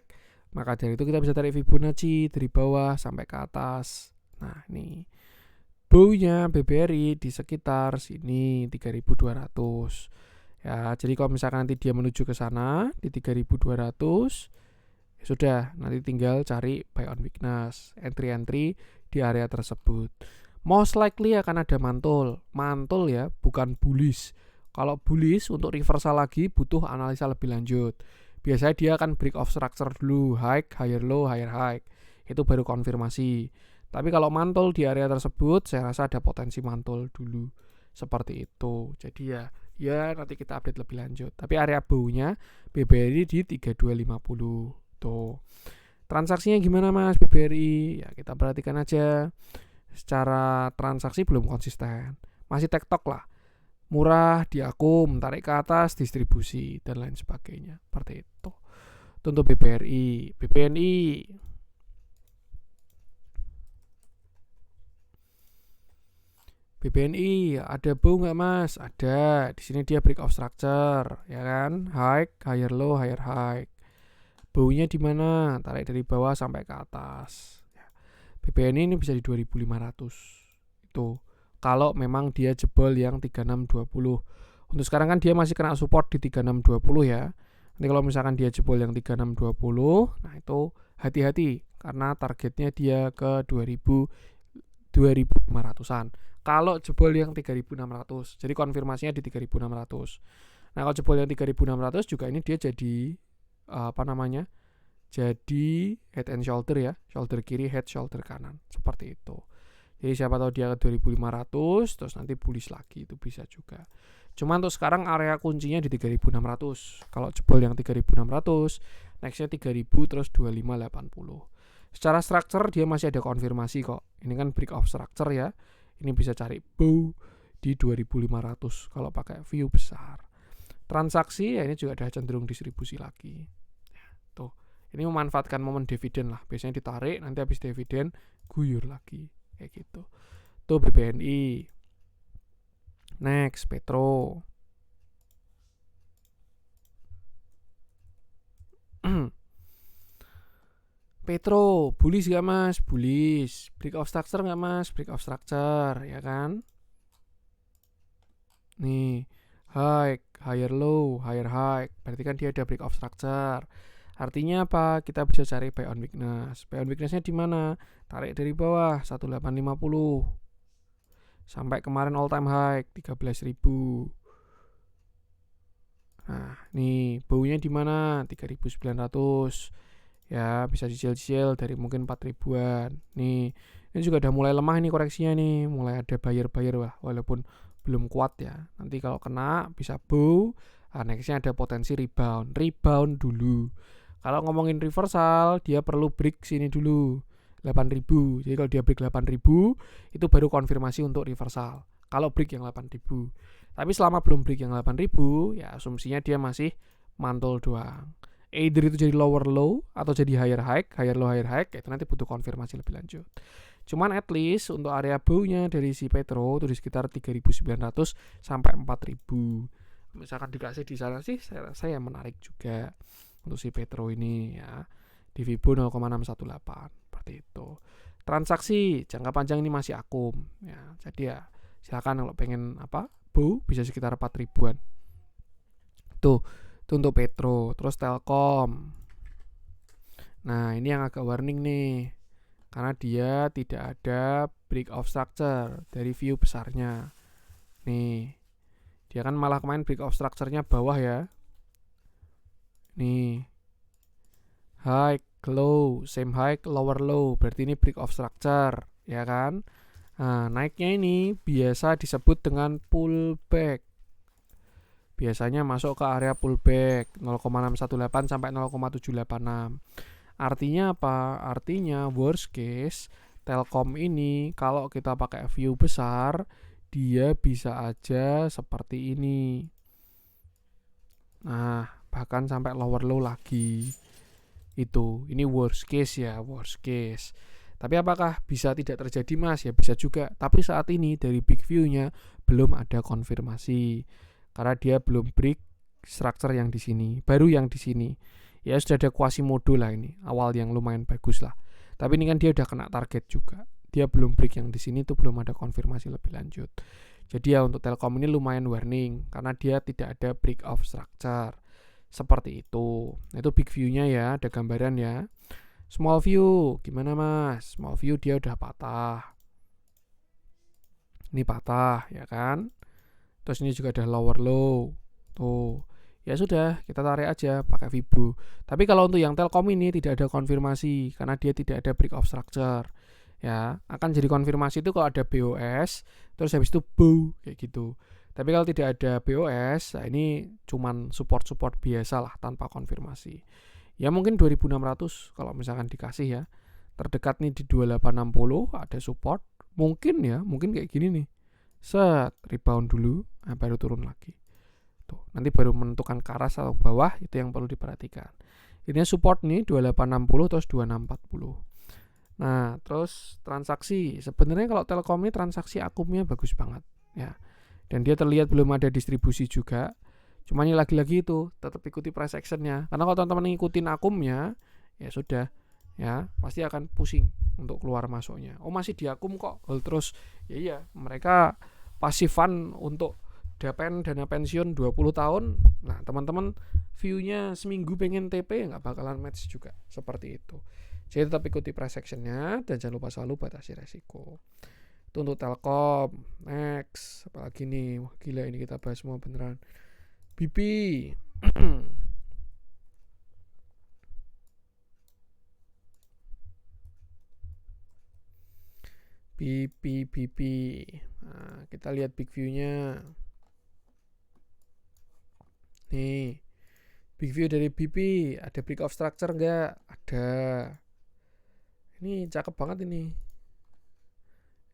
Maka dari itu kita bisa tarik Fibonacci dari bawah sampai ke atas. Nah, ini Baunya BBRI di sekitar sini 3.200 ya. Jadi kalau misalkan nanti dia menuju ke sana di 3.200, ya sudah, nanti tinggal cari buy on weakness, entry di area tersebut. Most likely akan ada mantul ya, bukan bullish. Kalau bullish untuk reversal lagi butuh analisa lebih lanjut. Biasanya dia akan break off structure dulu, high, higher low, higher high. Itu baru konfirmasi. Tapi kalau mantul di area tersebut, saya rasa ada potensi mantul dulu. Seperti itu. Jadi ya nanti kita update lebih lanjut. Tapi area baunya BBRI di 3250. Tuh. Transaksinya gimana Mas BBRI? Ya kita perhatikan aja. Secara transaksi belum konsisten. Masih tektok lah. Murah di akum, tarik ke atas, distribusi dan lain sebagainya. Seperti itu. Untuk BBRI, BBNI. BBNI ada bau nggak Mas? Ada. Di sini dia break off structure, ya kan? High, higher low, higher high. Baunya di mana? Tarik dari bawah sampai ke atas. BBNI ini bisa di 2.500. Itu kalau memang dia jebol yang 3620. Untuk sekarang kan dia masih kena support di 3620 ya. Nanti kalau misalkan dia jebol yang 3620, nah itu hati-hati karena targetnya dia ke 2.500-an. Kalau jebol yang 3.600, jadi konfirmasinya di 3.600. Nah kalau jebol yang 3.600 juga ini dia jadi jadi head and shoulder ya, shoulder kiri, head shoulder kanan, seperti itu. Jadi siapa tahu dia ke 2.500 terus nanti bullish lagi, itu bisa juga. Cuma untuk sekarang area kuncinya di 3.600. Kalau jebol yang 3.600, nextnya 3.000 terus 2.580. Secara structure dia masih ada konfirmasi kok. Ini kan break off structure ya. Ini bisa cari bow di 2.500 kalau pakai view besar. Transaksi ya ini juga ada cenderung distribusi lagi. Tuh, ini memanfaatkan momen dividen lah. Biasanya ditarik, nanti habis dividen guyur lagi kayak gitu. Tuh BBNI. Next Petro. Petro, bullish gak Mas? Bullish. Break off structure gak Mas? Break off structure, ya kan? Nih, high, higher low, higher high. Berarti kan dia ada break off structure. Artinya apa? Kita bisa cari buy on weakness. Buy on weakness-nya di mana? Tarik dari bawah 1850. Sampai kemarin all time high 13.000. Nah, nih baunya di mana? 3.900. Ya bisa cicil-cicil dari mungkin 4.000-an. Nih ini juga udah mulai lemah nih koreksinya nih, mulai ada buyer lah, walaupun belum kuat ya. Nanti kalau kena bisa bow, nextnya ada potensi rebound dulu. Kalau ngomongin reversal dia perlu break sini dulu 8.000. Jadi kalau dia break 8.000 itu baru konfirmasi untuk reversal. Kalau break yang 8.000. Tapi selama belum break yang 8.000 ya asumsinya dia masih mantul doang. Either itu jadi lower low atau jadi higher high, higher low, higher high, itu nanti butuh konfirmasi lebih lanjut. Cuman at least untuk area bawnya dari si Petro itu di sekitar 3.900 sampai 4.000. Misalkan dikasih di sana sih saya rasa yang menarik juga untuk si Petro ini ya. Di Fibo 0,618 seperti itu. Transaksi jangka panjang ini masih akum ya. Jadi ya silakan kalau pengen bow bisa sekitar 4.000-an. Tuh untuk Petro, terus Telkom. Nah ini yang agak warning nih, karena dia tidak ada break off structure dari view besarnya. Nih, dia kan malah kemarin break off structure-nya bawah ya. Nih, high, low, same high, lower low, berarti ini break off structure, ya kan? Nah naiknya ini biasa disebut dengan pullback. Biasanya masuk ke area pullback 0,618 sampai 0,786. Artinya apa? Artinya worst case Telkom ini kalau kita pakai view besar dia bisa aja seperti ini. Nah, bahkan sampai lower low lagi. Ini worst case ya, worst case. Tapi apakah bisa tidak terjadi Mas? Ya bisa juga. Tapi saat ini dari big view-nya belum ada konfirmasi. Karena dia belum break structure yang di sini, baru yang di sini. Ya sudah ada Quasimodo lah ini, awal yang lumayan bagus lah. Tapi ini kan dia udah kena target juga. dia belum break, yang di sini tuh belum ada konfirmasi lebih lanjut. Jadi ya untuk Telkom ini lumayan warning karena dia tidak ada break of structure. Seperti itu. Nah, itu big view-nya ya, ada gambaran ya. Small view, gimana Mas? Small view dia udah patah. Ini patah ya kan? Terus ini juga ada lower low. Tuh. Ya sudah, kita tarik aja pakai Fibo. Tapi kalau untuk yang Telkom ini tidak ada konfirmasi karena dia tidak ada break of structure. Ya, akan jadi konfirmasi itu kalau ada BOS, terus habis itu bow kayak gitu. Tapi kalau tidak ada BOS, nah ini cuman support-support biasa lah tanpa konfirmasi. Ya mungkin 2600 kalau misalkan dikasih ya. Terdekat nih di 2860 ada support. Mungkin ya, mungkin kayak gini nih. Set, rebound dulu, nah baru turun lagi. Tuh, nanti baru menentukan ke atas atau bawah, itu yang perlu diperhatikan. Ini support nih 2860 terus 2640. Nah, terus transaksi. Sebenarnya kalau Telkom ini transaksi akumnya bagus banget ya. Dan dia terlihat belum ada distribusi juga. Cuma ini lagi-lagi itu tetap ikuti price actionnya. Karena kalau teman-teman ngikutin akumnya, ya sudah, ya pasti akan pusing untuk keluar masuknya. Oh masih di akum kok, hold terus. Ya iya, mereka pasifan untuk dana pensiun 20 tahun. Nah teman-teman view-nya seminggu pengen TP ya nggak bakalan match juga. Seperti itu. Jadi tetap ikuti price actionnya dan jangan lupa selalu batasi resiko. Itu untuk Telkom. Next, apalagi nih? Wah gila ini kita bahas semua beneran. BP. BP. Nah, kita lihat big view-nya. Nih, big view dari BP. Ada break of structure nggak? Ada. Ini cakep banget ini.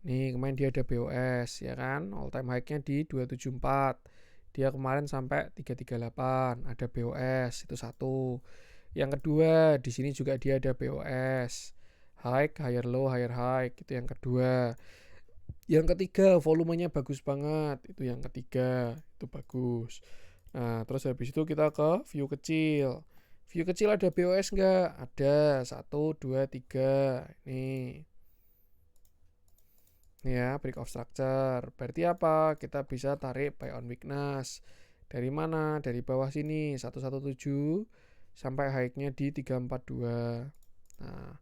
Nih, kemarin dia ada BOS, ya kan? All time high-nya di 274. Dia kemarin sampai 338. Ada BOS, itu satu. Yang kedua, di sini juga dia ada BOS. High, higher low, higher high. Itu yang kedua. Yang ketiga, volumenya bagus banget. Itu yang ketiga. Itu bagus. Nah, terus habis itu kita ke view kecil. View kecil ada BOS nggak? Ada. 1, 2, 3. Ini. Ya, break of structure. Berarti apa? Kita bisa tarik buy on weakness. Dari mana? Dari bawah sini 117 sampai high-nya di 342. Nah,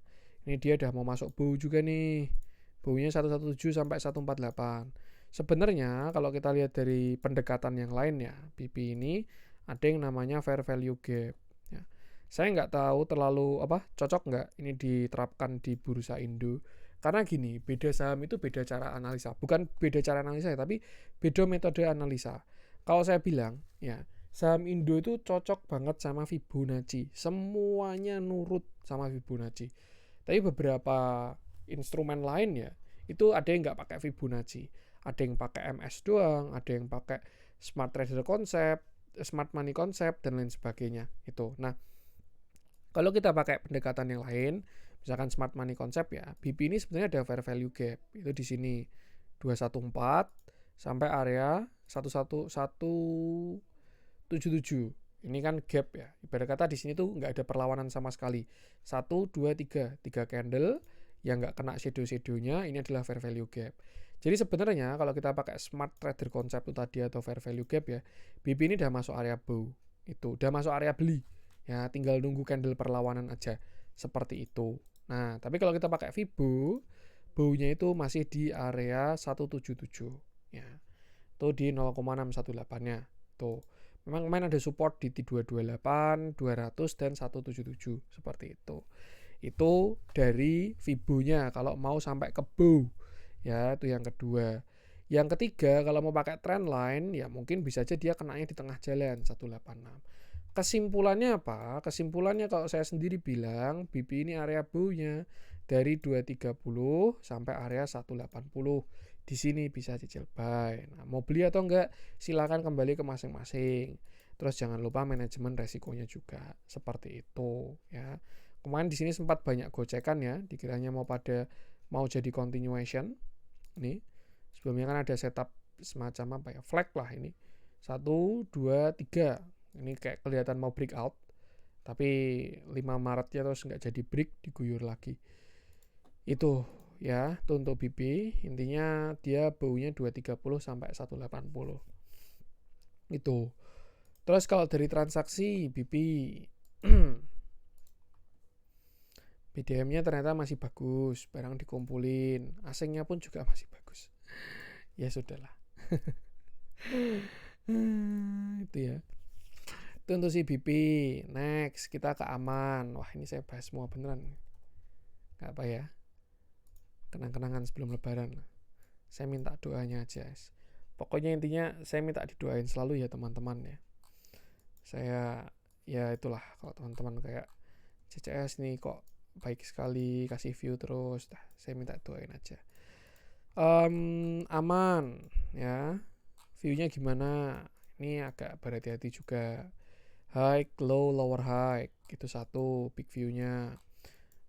ini dia udah mau masuk bow juga nih. Bow-nya 117 sampai 148. Sebenarnya kalau kita lihat dari pendekatan yang lain ya, BP ini ada yang namanya fair value gap. Ya. Saya nggak tahu terlalu cocok nggak ini diterapkan di bursa Indo. Karena gini, beda saham itu beda cara analisa. Bukan beda cara analisa ya, tapi beda metode analisa. Kalau saya bilang, ya saham Indo itu cocok banget sama Fibonacci. Semuanya nurut sama Fibonacci. Tapi beberapa instrumen lain ya, itu ada yang nggak pakai Fibonacci. Ada yang pakai MS doang, ada yang pakai Smart Trader Concept, Smart Money Concept, dan lain sebagainya. Itu. Nah, kalau kita pakai pendekatan yang lain, misalkan Smart Money Concept ya, BP ini sebenarnya ada fair value gap. Itu di sini 214 sampai area 11177. Ini kan gap ya. Ibarat kata di sini tuh nggak ada perlawanan sama sekali. 1, 2, 3. 3 candle yang nggak kena shadow-shadownya, ini adalah fair value gap. Jadi sebenarnya kalau kita pakai Smart Trader Concept itu tadi atau fair value gap ya, BP ini udah masuk area bow. Itu udah masuk area beli. Ya, tinggal nunggu candle perlawanan aja. Seperti itu. Nah, tapi kalau kita pakai Fibo, bow-nya itu masih di area 177. Ya. Itu di 0,618-nya. Tuh. Memang kemarin ada support di 228, 200, dan 177. Seperti itu. Itu dari Fibo-nya kalau mau sampai ke bow. Ya, itu yang kedua. Yang ketiga, kalau mau pakai trend line, ya mungkin bisa aja dia kenanya di tengah jalan, 186. Kesimpulannya apa? Kesimpulannya kalau saya sendiri bilang BP ini area bow-nya dari 230 sampai area 180. Di sini bisa cicil buy. Nah, mau beli atau enggak silakan kembali ke masing-masing. Terus jangan lupa manajemen resikonya juga. Seperti itu ya. Kemarin di sini sempat banyak gocekan ya, dikiranya mau jadi continuation. Nih. Sebelumnya kan ada setup semacam flag lah ini. 1 2 3. Ini kayak kelihatan mau breakout, tapi 5 Maretnya terus nggak jadi break, diguyur lagi. Itu ya, itu untuk BP. Intinya dia baunya 230 sampai 180. Itu. Terus kalau dari transaksi BP BDM-nya ternyata masih bagus, barang dikumpulin, asingnya pun juga masih bagus. Ya sudahlah. Itu ya. Itu untuk si BP. Next, kita ke aman. Wah, ini saya bahas semua beneran. Gak apa ya. Kenang-kenangan sebelum lebaran. Saya minta doanya aja. Pokoknya intinya saya minta didoain selalu ya teman-teman ya. Saya ya itulah, kalau teman-teman kayak CCS nih kok baik sekali, kasih view terus. Saya minta doain aja. Aman ya. View-nya gimana? Ini agak berhati-hati juga. High, low, lower high. Itu satu big view-nya.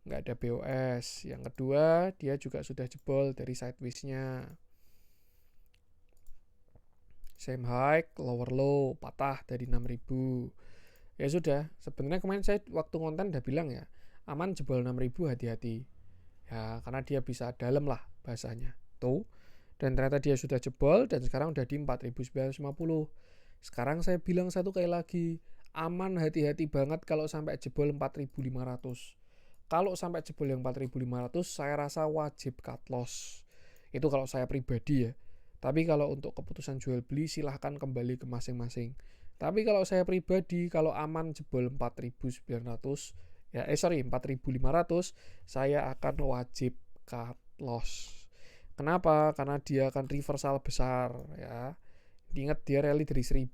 Nggak ada BOS. Yang kedua, dia juga sudah jebol dari sideways-nya. Same high, lower low, patah dari 6.000. Ya sudah, sebenarnya kemarin saya waktu konten udah bilang ya, aman jebol 6.000 hati-hati. Ya, karena dia bisa dalam lah bahasanya. Tuh. Dan ternyata dia sudah jebol dan sekarang udah di 4.950. Sekarang saya bilang satu kali lagi, aman hati-hati banget kalau sampai jebol 4.500. Kalau sampai jebol yang 4.500, saya rasa wajib cut loss. Itu kalau saya pribadi ya. Tapi kalau untuk keputusan jual beli silahkan kembali ke masing-masing. Tapi kalau saya pribadi, kalau aman jebol 4.900, 4.500, saya akan wajib cut loss. Kenapa? Karena dia akan reversal besar ya. Ingat dia rally dari 1.000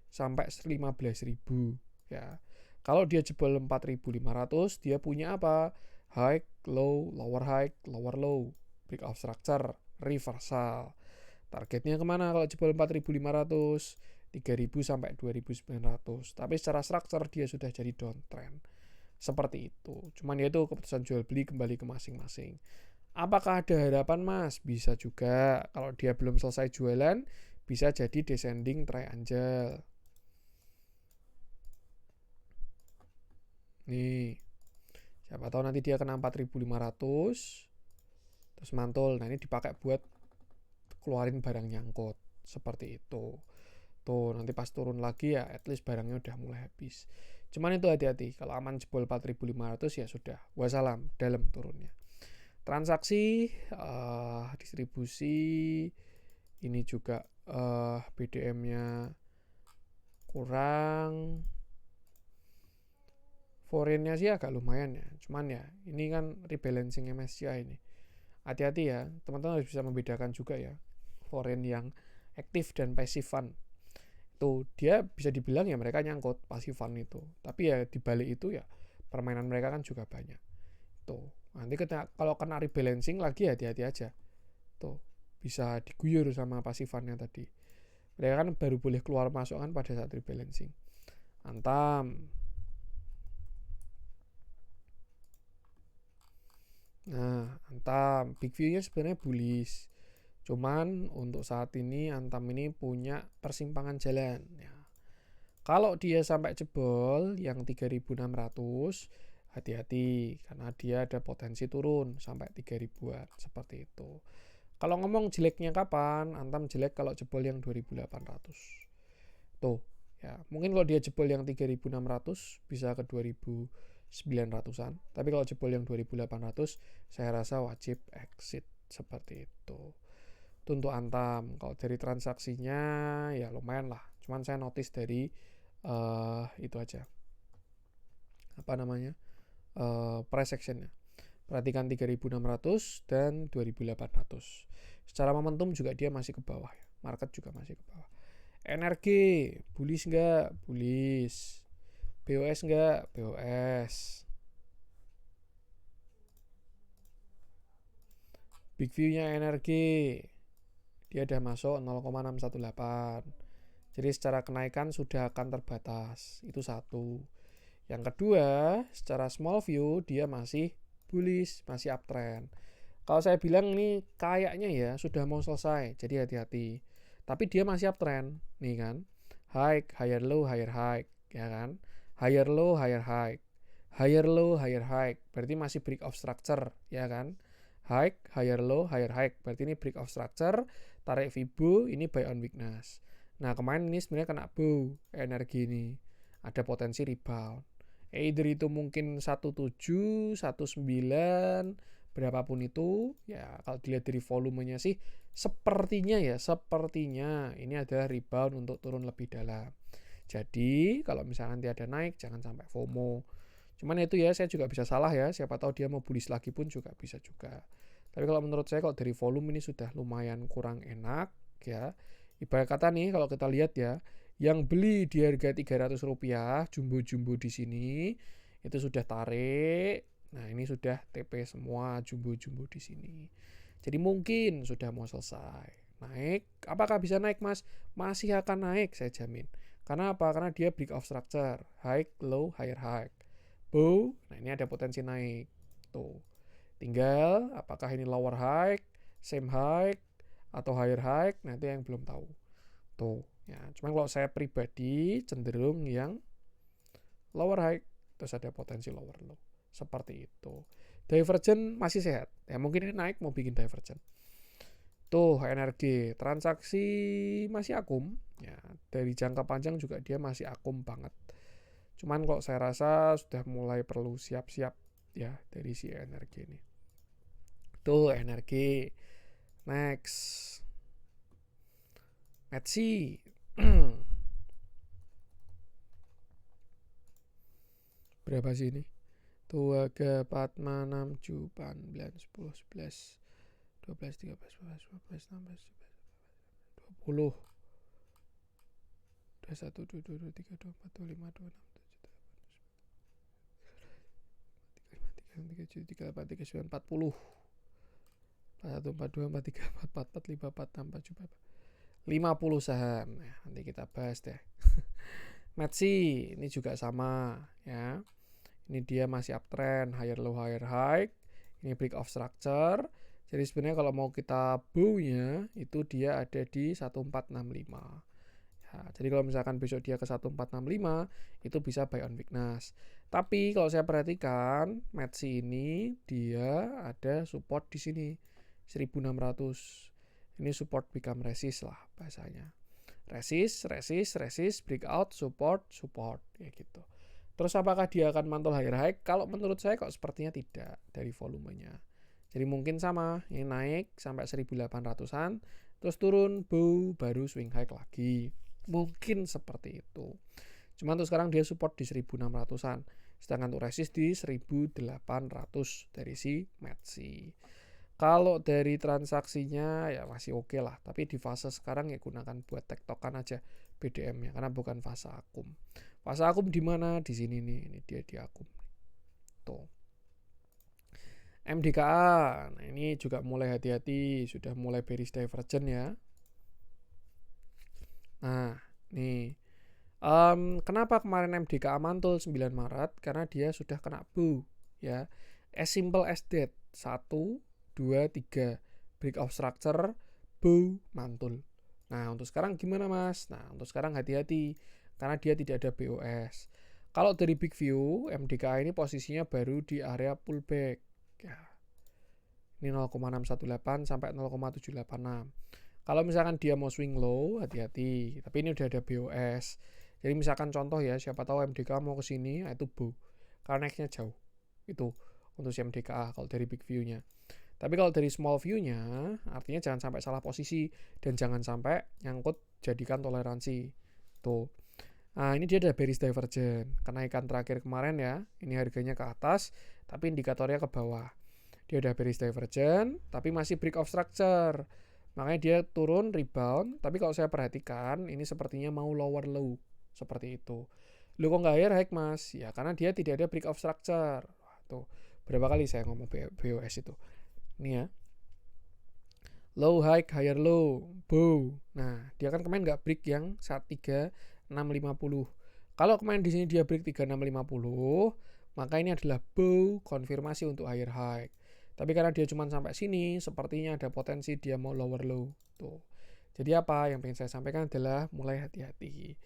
sampai 15.000 ya. Kalau dia jebol 4.500, dia punya apa? High, low, lower high, lower low, breakout structure, reversal. Targetnya kemana kalau jebol 4.500? 3.000 sampai 2.900. Tapi secara structure dia sudah jadi downtrend. Seperti itu. Cuman ya itu keputusan jual beli kembali ke masing-masing. Apakah ada harapan mas? Bisa juga. Kalau dia belum selesai jualan, bisa jadi descending triangle. Nih. Siapa tahu nanti dia kena 4.500. Terus mantul. Nah ini dipakai buat keluarin barang nyangkut. Seperti itu. Tuh nanti pas turun lagi ya at least barangnya udah mulai habis. Cuman itu hati-hati. Kalau aman jebol 4.500 ya sudah. Wassalam dalam turunnya. Transaksi, distribusi, ini juga BDM-nya kurang. Foreign-nya sih agak lumayan ya. Cuman ya, ini kan rebalancing MSCI ini. Hati-hati ya, teman-teman harus bisa membedakan juga ya. Foreign yang aktif dan passive fund. Tuh, dia bisa dibilang ya mereka nyangkut passive fund itu. Tapi ya dibalik itu ya, permainan mereka kan juga banyak. Tuh. Nanti kalau kena rebalancing lagi hati-hati aja. Tuh, bisa diguyur sama pasifannya tadi. Mereka kan baru boleh keluar masuk kan pada saat rebalancing. Antam. Nah, Antam. Big view-nya sebenarnya bullish. Cuman untuk saat ini Antam ini punya persimpangan jalan. Ya. Kalau dia sampai jebol yang 3.600, hati-hati karena dia ada potensi turun sampai 3.000-an seperti itu. Kalau ngomong jeleknya kapan? Antam jelek kalau jebol yang 2.800. Tuh, ya. Mungkin kalau dia jebol yang 3.600 bisa ke 2.900-an. Tapi kalau jebol yang 2.800 saya rasa wajib exit seperti itu. Itu untuk Antam. Kalau dari transaksinya ya lumayan lah. Cuman saya notice dari itu aja. Apa namanya? Price actionnya. Perhatikan 3.600 dan 2.800. Secara momentum juga dia masih ke bawah ya. Market juga masih ke bawah. Energi, bullish enggak? Bullish. BOS enggak? BOS. Big view-nya energi. Dia udah masuk 0,618. Jadi secara kenaikan sudah akan terbatas. Itu satu. Yang kedua, secara small view dia masih bullish, masih uptrend. Kalau saya bilang ini kayaknya ya sudah mau selesai, jadi hati-hati. Tapi dia masih uptrend, nih kan. High, higher low, higher high, ya kan. Higher low, higher high. Higher low, higher high. Berarti masih break of structure, ya kan. high, higher low, higher high. Berarti ini break of structure, tarik Fibo, ini buy on weakness. Nah, kemarin ini sebenarnya kena bow energi ini. Ada potensi rebound. Either itu mungkin 17, 19, berapapun itu. Ya, kalau dilihat dari volumenya sih sepertinya ini adalah rebound untuk turun lebih dalam. Jadi, kalau misalnya nanti ada naik, jangan sampai FOMO. Cuman itu ya, saya juga bisa salah ya. Siapa tahu dia mau bullish lagi pun juga bisa juga. Tapi kalau menurut saya, kalau dari volume ini sudah lumayan kurang enak ya. Ibarat kata nih, kalau kita lihat ya, yang beli di harga Rp300, jumbo-jumbo di sini, itu sudah tarik. Nah, ini sudah TP semua jumbo-jumbo di sini. Jadi mungkin sudah mau selesai. Naik, apakah bisa naik mas? Masih akan naik, saya jamin. Karena apa? Karena dia break of structure. High, low, higher high. Bow, nah ini ada potensi naik. Tuh. Tinggal apakah ini lower high, same high, atau higher high, nah itu yang belum tahu. Tuh, ya. Cuman kalau saya pribadi cenderung yang lower high, terus ada potensi lower low. Seperti itu. Divergent masih sehat. Ya mungkin ini naik mau bikin divergent. Tuh, energi transaksi masih akum. Ya, dari jangka panjang juga dia masih akum banget. Cuman kok saya rasa sudah mulai perlu siap-siap ya dari si energi ini. Tuh energi. Next. Etsy. Berapa sih ini? 2, 3, 4, 5, 6, 7, 8, 9, 10, 11, 12, 13, 14, 15, 16, 17, 20. 21, 22, 23, 24, 25, 26, 37, 38, 39, 40. 41, 42, 43, 44, 45, 46, 47, 50 saham. Nah, nanti kita bahas deh. Metsi ini juga sama ya. Ini dia masih uptrend, higher low, higher high. Ini break of structure. Jadi sebenarnya kalau mau kita bow-nya itu dia ada di 1465. Ya, jadi kalau misalkan besok dia ke 1465 itu bisa buy on weakness. Tapi kalau saya perhatikan Metsi ini dia ada support di sini 1600. Ini support become resist lah bahasanya. Resist, breakout, support, kayak gitu. Terus apakah dia akan mantul higher high? Kalau menurut saya kok sepertinya tidak dari volumenya. Jadi mungkin sama, ini naik sampai 1800-an, terus turun, bow, baru swing high lagi. Mungkin seperti itu. Cuman tuh sekarang dia support di 1600-an. Sedangkan untuk resist di 1800 dari si Metsi. Kalau dari transaksinya ya masih oke lah. Tapi di fase sekarang ya gunakan buat tektokan aja BDM-nya. Karena bukan fase akum. Fase akum di mana? Di sini nih. Ini dia di akum. Tuh. MDKA. Nah ini juga mulai hati-hati. Sudah mulai bearish divergent ya. Nah nih. Kenapa kemarin MDKA mantul 9 Maret? Karena dia sudah kena bow. Ya. As simple as that. 1, 2, 3. Break of structure. Bow. Mantul. Nah untuk sekarang gimana mas? Nah untuk sekarang hati-hati. Karena dia tidak ada BOS. Kalau dari big view, MDKA ini posisinya baru di area pullback. Ya. Ini 0,618 sampai 0,786. Kalau misalkan dia mau swing low, hati-hati. Tapi ini udah ada BOS. Jadi misalkan contoh ya, siapa tahu MDKA mau ke sini, nah itu bow. Karena next-nya jauh. Itu untuk si MDKA kalau dari big view-nya. Tapi kalau dari small view-nya, artinya jangan sampai salah posisi dan jangan sampai nyangkut jadikan toleransi. Tuh. Nah, ini dia ada bearish divergent. Kenaikan terakhir kemarin ya, ini harganya ke atas, tapi indikatornya ke bawah. Dia ada bearish divergent, tapi masih break of structure. Makanya dia turun, rebound, tapi kalau saya perhatikan, ini sepertinya mau lower low. Seperti itu. Lu kok nggak higher high mas? Ya, karena dia tidak ada break of structure. Tuh, berapa kali saya ngomong BOS itu. Ini ya. Low high, higher low, bow. Nah, dia kan kemarin nggak break yang saat 3650. Kalau kemarin di sini dia break 3650, maka ini adalah bow konfirmasi untuk higher high. Tapi karena dia cuma sampai sini, sepertinya ada potensi dia mau lower low. Tuh. Jadi apa yang pengen saya sampaikan adalah mulai hati-hati.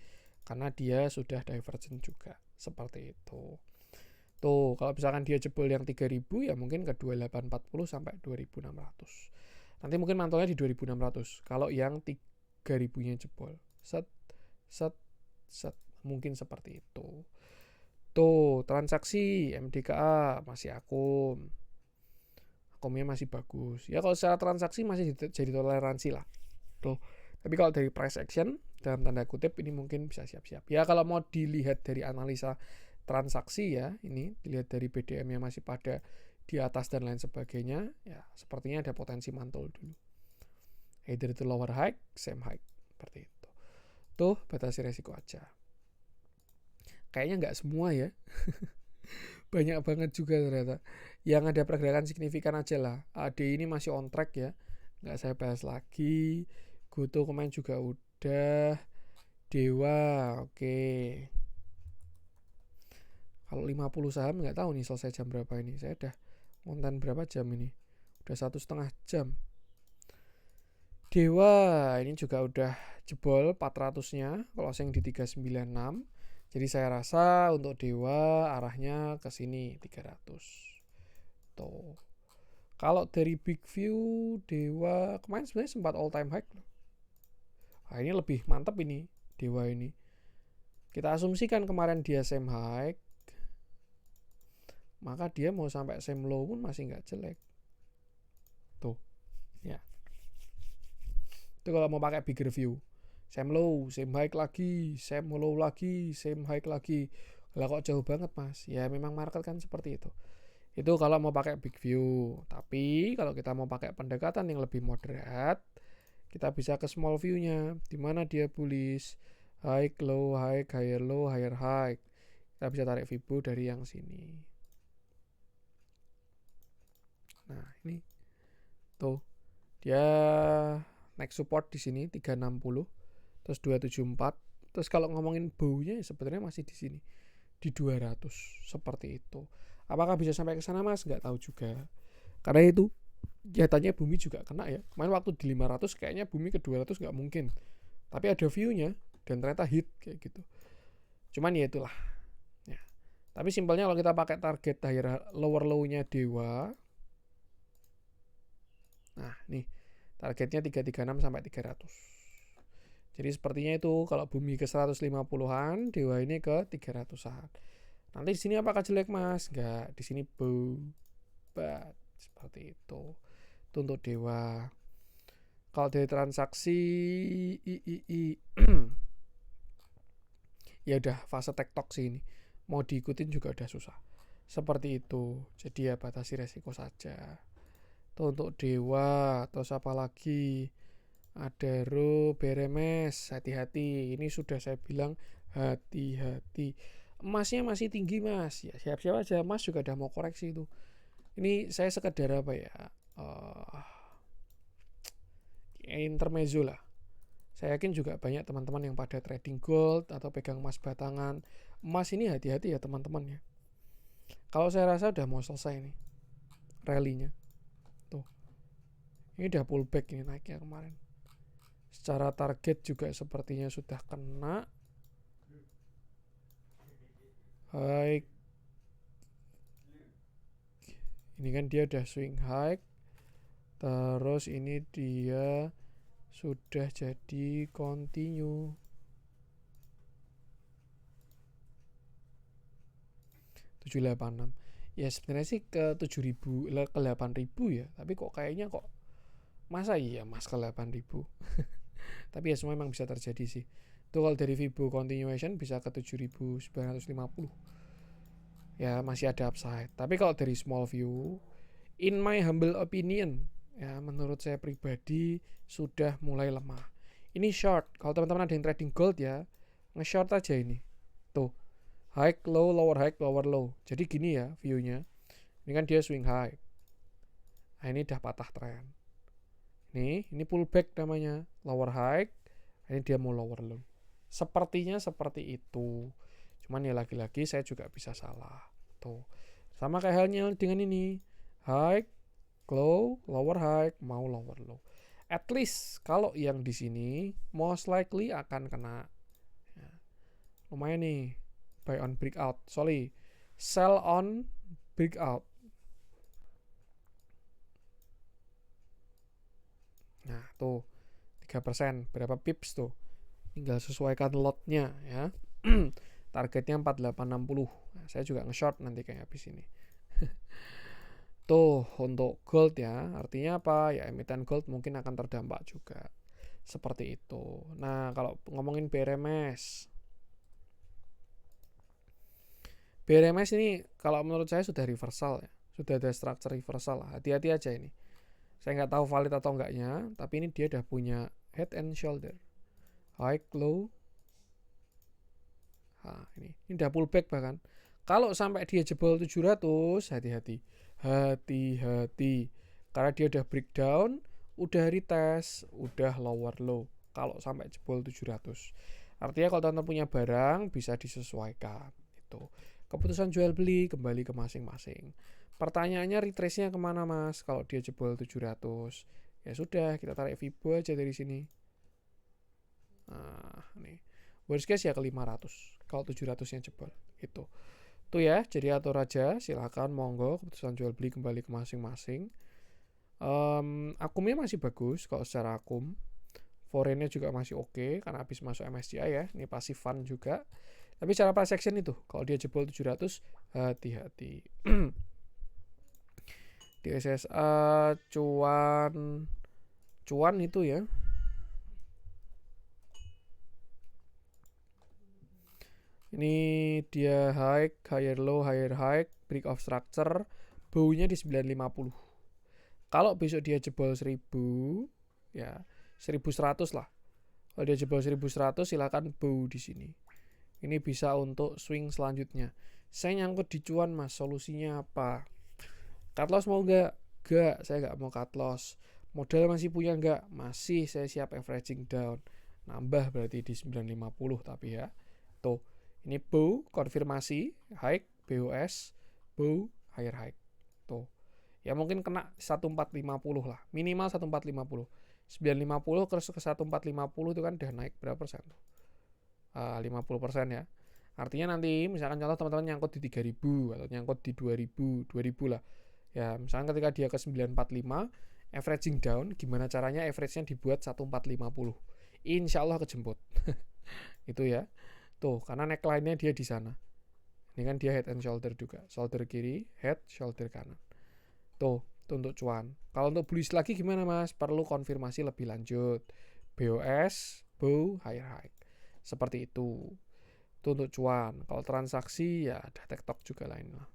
Karena dia sudah divergent juga. Seperti itu. Tuh, kalau misalkan dia jebol yang 3000 ya mungkin ke 2840 sampai 2600. Nanti mungkin mantulnya di 2600. Kalau yang 3000-nya jebol. Set set set, mungkin seperti itu. Tuh, transaksi MDKA masih akumnya masih bagus. Ya kalau secara transaksi masih jadi toleransi lah. Tuh. Tapi kalau dari price action dalam tanda kutip ini mungkin bisa siap-siap. Ya kalau mau dilihat dari analisa transaksi ya, ini dilihat dari BDM-nya masih pada di atas dan lain sebagainya, ya sepertinya ada potensi mantul dulu. Either itu lower high, same high, seperti itu. Tuh, batasi resiko aja. Kayaknya nggak semua ya. Banyak banget juga ternyata. Yang ada pergerakan signifikan aja lah. AD ini masih on track ya. Nggak saya bahas lagi. Goto kemarin juga udah. Dewa, oke. Kalau 50 saham nggak tahu nih selesai jam berapa ini. Saya udah konten berapa jam ini. Udah 1,5 jam. Dewa ini juga udah jebol 400-nya. Closing di 396. Jadi saya rasa untuk Dewa arahnya ke sini 300. Tuh. Kalau dari big view Dewa kemarin sebenarnya sempat all time high loh. Nah, ini lebih mantap ini Dewa ini. Kita asumsikan kemarin dia same high, maka dia mau sampai same low pun masih nggak jelek. Tuh, ya. Itu kalau mau pakai bigger view. Same low, same high lagi, same low lagi, same high lagi. Lah kok jauh banget mas? Ya memang market kan seperti itu. Itu kalau mau pakai big view. Tapi kalau kita mau pakai pendekatan yang lebih moderat, kita bisa ke small view-nya. Dimana dia bullish, high, low, high, higher low, higher high. Kita bisa tarik Fibo dari yang sini. Nah ini tuh dia next support di sini 360, terus 274. Terus kalau ngomongin baunya sebenarnya masih di sini di 200 seperti itu. Apakah bisa sampai ke sana mas? Nggak tahu juga. Karena itu nyatanya bumi juga kena ya. Kemarin waktu di 500 kayaknya bumi ke 200 nggak mungkin. Tapi ada view-nya dan ternyata hit kayak gitu. Cuman ya itulah. Ya. Tapi simpelnya kalau kita pakai target lower low-nya Dewa. Nah, nih. Targetnya 336 sampai 300. Jadi sepertinya itu kalau bumi ke 150-an, Dewa ini ke 300-an. Nanti di sini apakah jelek mas? Enggak, di sini but seperti itu. Itu untuk Dewa. Kalau dari transaksi ya udah fase tektok sih ini. Mau diikutin juga udah susah. Seperti itu. Jadi ya batasi resiko saja. Itu untuk Dewa. Terus apa lagi? Adaro, Beremes, hati-hati. Ini sudah saya bilang hati-hati. Emasnya masih tinggi mas. Ya siap-siap aja. Mas juga udah mau koreksi itu. Ini saya sekedar apa ya? Intermezzo lah. Saya yakin juga banyak teman-teman yang pada trading gold atau pegang emas batangan. Emas ini hati-hati ya teman-teman ya. Kalau saya rasa udah mau selesai nih rally-nya. Tuh. Ini udah pullback ini naiknya kemarin. Secara target juga sepertinya sudah kena. High. Ini kan dia udah swing high. Terus ini dia sudah jadi continue. 786. Ya sebenarnya sih ke 7.000 ke 8.000 ya. Tapi kok kayaknya kok masa iya mas ke 8.000. Tapi ya semua memang bisa terjadi sih. Itu kalau dari Fibo continuation bisa ke 7.950. Ya masih ada upside. Tapi kalau dari small view, in my humble opinion, ya menurut saya pribadi sudah mulai lemah. Ini short. Kalau teman-teman ada yang trading gold ya, nge-short aja ini. Tuh. High, low, lower high, lower low. Jadi gini ya view-nya. Ini kan dia swing high. Nah ini udah patah tren. Ini pullback namanya. Lower high. Ini dia mau lower low. Sepertinya seperti itu. Cuman ya lagi-lagi saya juga bisa salah. Tuh. Sama kayak halnya dengan ini. High, low, lower high, mau lower low. At least kalau yang di sini most likely akan kena. Ya. Lumayan nih. Buy on breakout. Sorry. Sell on breakout. Nah, tuh 3%, berapa pips tuh? Tinggal sesuaikan lotnya ya. Targetnya 4860. Nah, saya juga nge-short nanti kayak habis ini. Tuh untuk gold ya, artinya apa? Ya emiten gold mungkin akan terdampak juga. Seperti itu. Nah, kalau ngomongin BRMS. BRMS ini kalau menurut saya sudah reversal ya. Sudah ada structure reversal lah. Hati-hati aja ini. Saya nggak tahu valid atau enggaknya, tapi ini dia udah punya head and shoulder. High, low. Nah, ini udah pullback bahkan. Kalau sampai dia jebol 700, hati-hati. Hati-hati. Karena dia udah breakdown, udah retest, udah lower low. Kalau sampai jebol 700. Artinya kalau teman-teman punya barang bisa disesuaikan. Itu. Keputusan jual beli kembali ke masing-masing. Pertanyaannya retrace-nya kemana mas? Kalau dia jebol 700, ya sudah kita tarik Fibo aja dari sini. Nah, nih. Worst case ya ke 500. Kalau 700-nya jebol. Itu. Tuh ya, jadi atur aja. Silakan monggo keputusan jual beli kembali ke masing-masing. Akumnya masih bagus kalau secara akum. Foreign-nya juga masih oke karena habis masuk MSCI ya. Ini passive fund juga. Tapi cara price action itu, kalau dia jebol 700, hati-hati. Di SSA cuan itu ya. Ini dia high, higher low, higher high, break of structure, baunya di 950. Kalau besok dia jebol 1000, ya 1100 lah. Kalau dia jebol 1100 silakan bau di sini. Ini bisa untuk swing selanjutnya. Saya nyangkut di cuan mas, solusinya apa? Cut loss mau nggak? Nggak, saya nggak mau cut loss. Modal masih punya nggak? Masih, saya siap averaging down. Nambah berarti di 950 tapi ya. Tuh, ini bow, konfirmasi, high, BOS, bow, higher high. Tuh, ya mungkin kena 1450 lah. Minimal 1450. 950 terus ke 1450 itu kan udah naik berapa persen tuh? 50% ya. Artinya nanti misalkan contoh teman-teman nyangkut di 3000 atau nyangkut di 2000 lah. Ya, misalkan ketika dia ke 945 averaging down, gimana caranya average-nya dibuat 1450. Insya Allah kejemput. Itu ya. Tuh, karena neckline-nya dia di sana. Ini kan dia head and shoulder juga. Shoulder kiri, head, shoulder kanan. Tuh untuk cuan. Kalau untuk bullish lagi gimana mas? Perlu konfirmasi lebih lanjut. BOS, bow, higher high. Seperti itu. Itu untuk cuan. Kalau transaksi ya ada TikTok juga lain lah.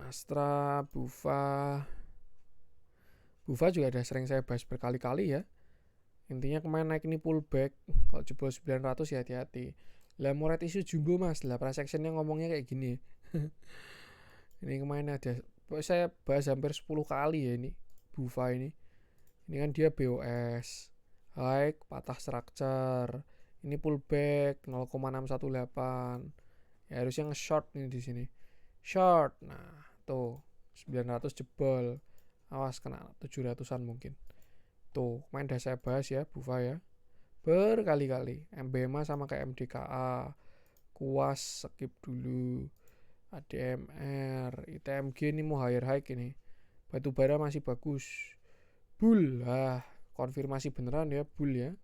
Astra, Bufa juga udah sering saya bahas berkali-kali ya. Intinya kemarin naik ini pullback. Kalau jebol 900 ya hati-hati. Lah Moret isu jumbo mas. Lah price actionnya ngomongnya kayak gini. Ini kemarin ada, saya bahas hampir 10 kali ya ini Bufa ini. Ini kan dia BOS high, patah structure. Ini pullback 0,618. Ya harusnya nge-short nih di sini. Short. Nah, tuh 900 jebol. Awas kena 700-an mungkin. Tuh, main udah saya bahas ya Bufa ya. Berkali-kali. MBMA sama kayak MDKA. Kuas skip dulu. ADMR, ITMG ini mau higher high ini. Batu bara masih bagus. Bull lah, konfirmasi beneran ya bull ya.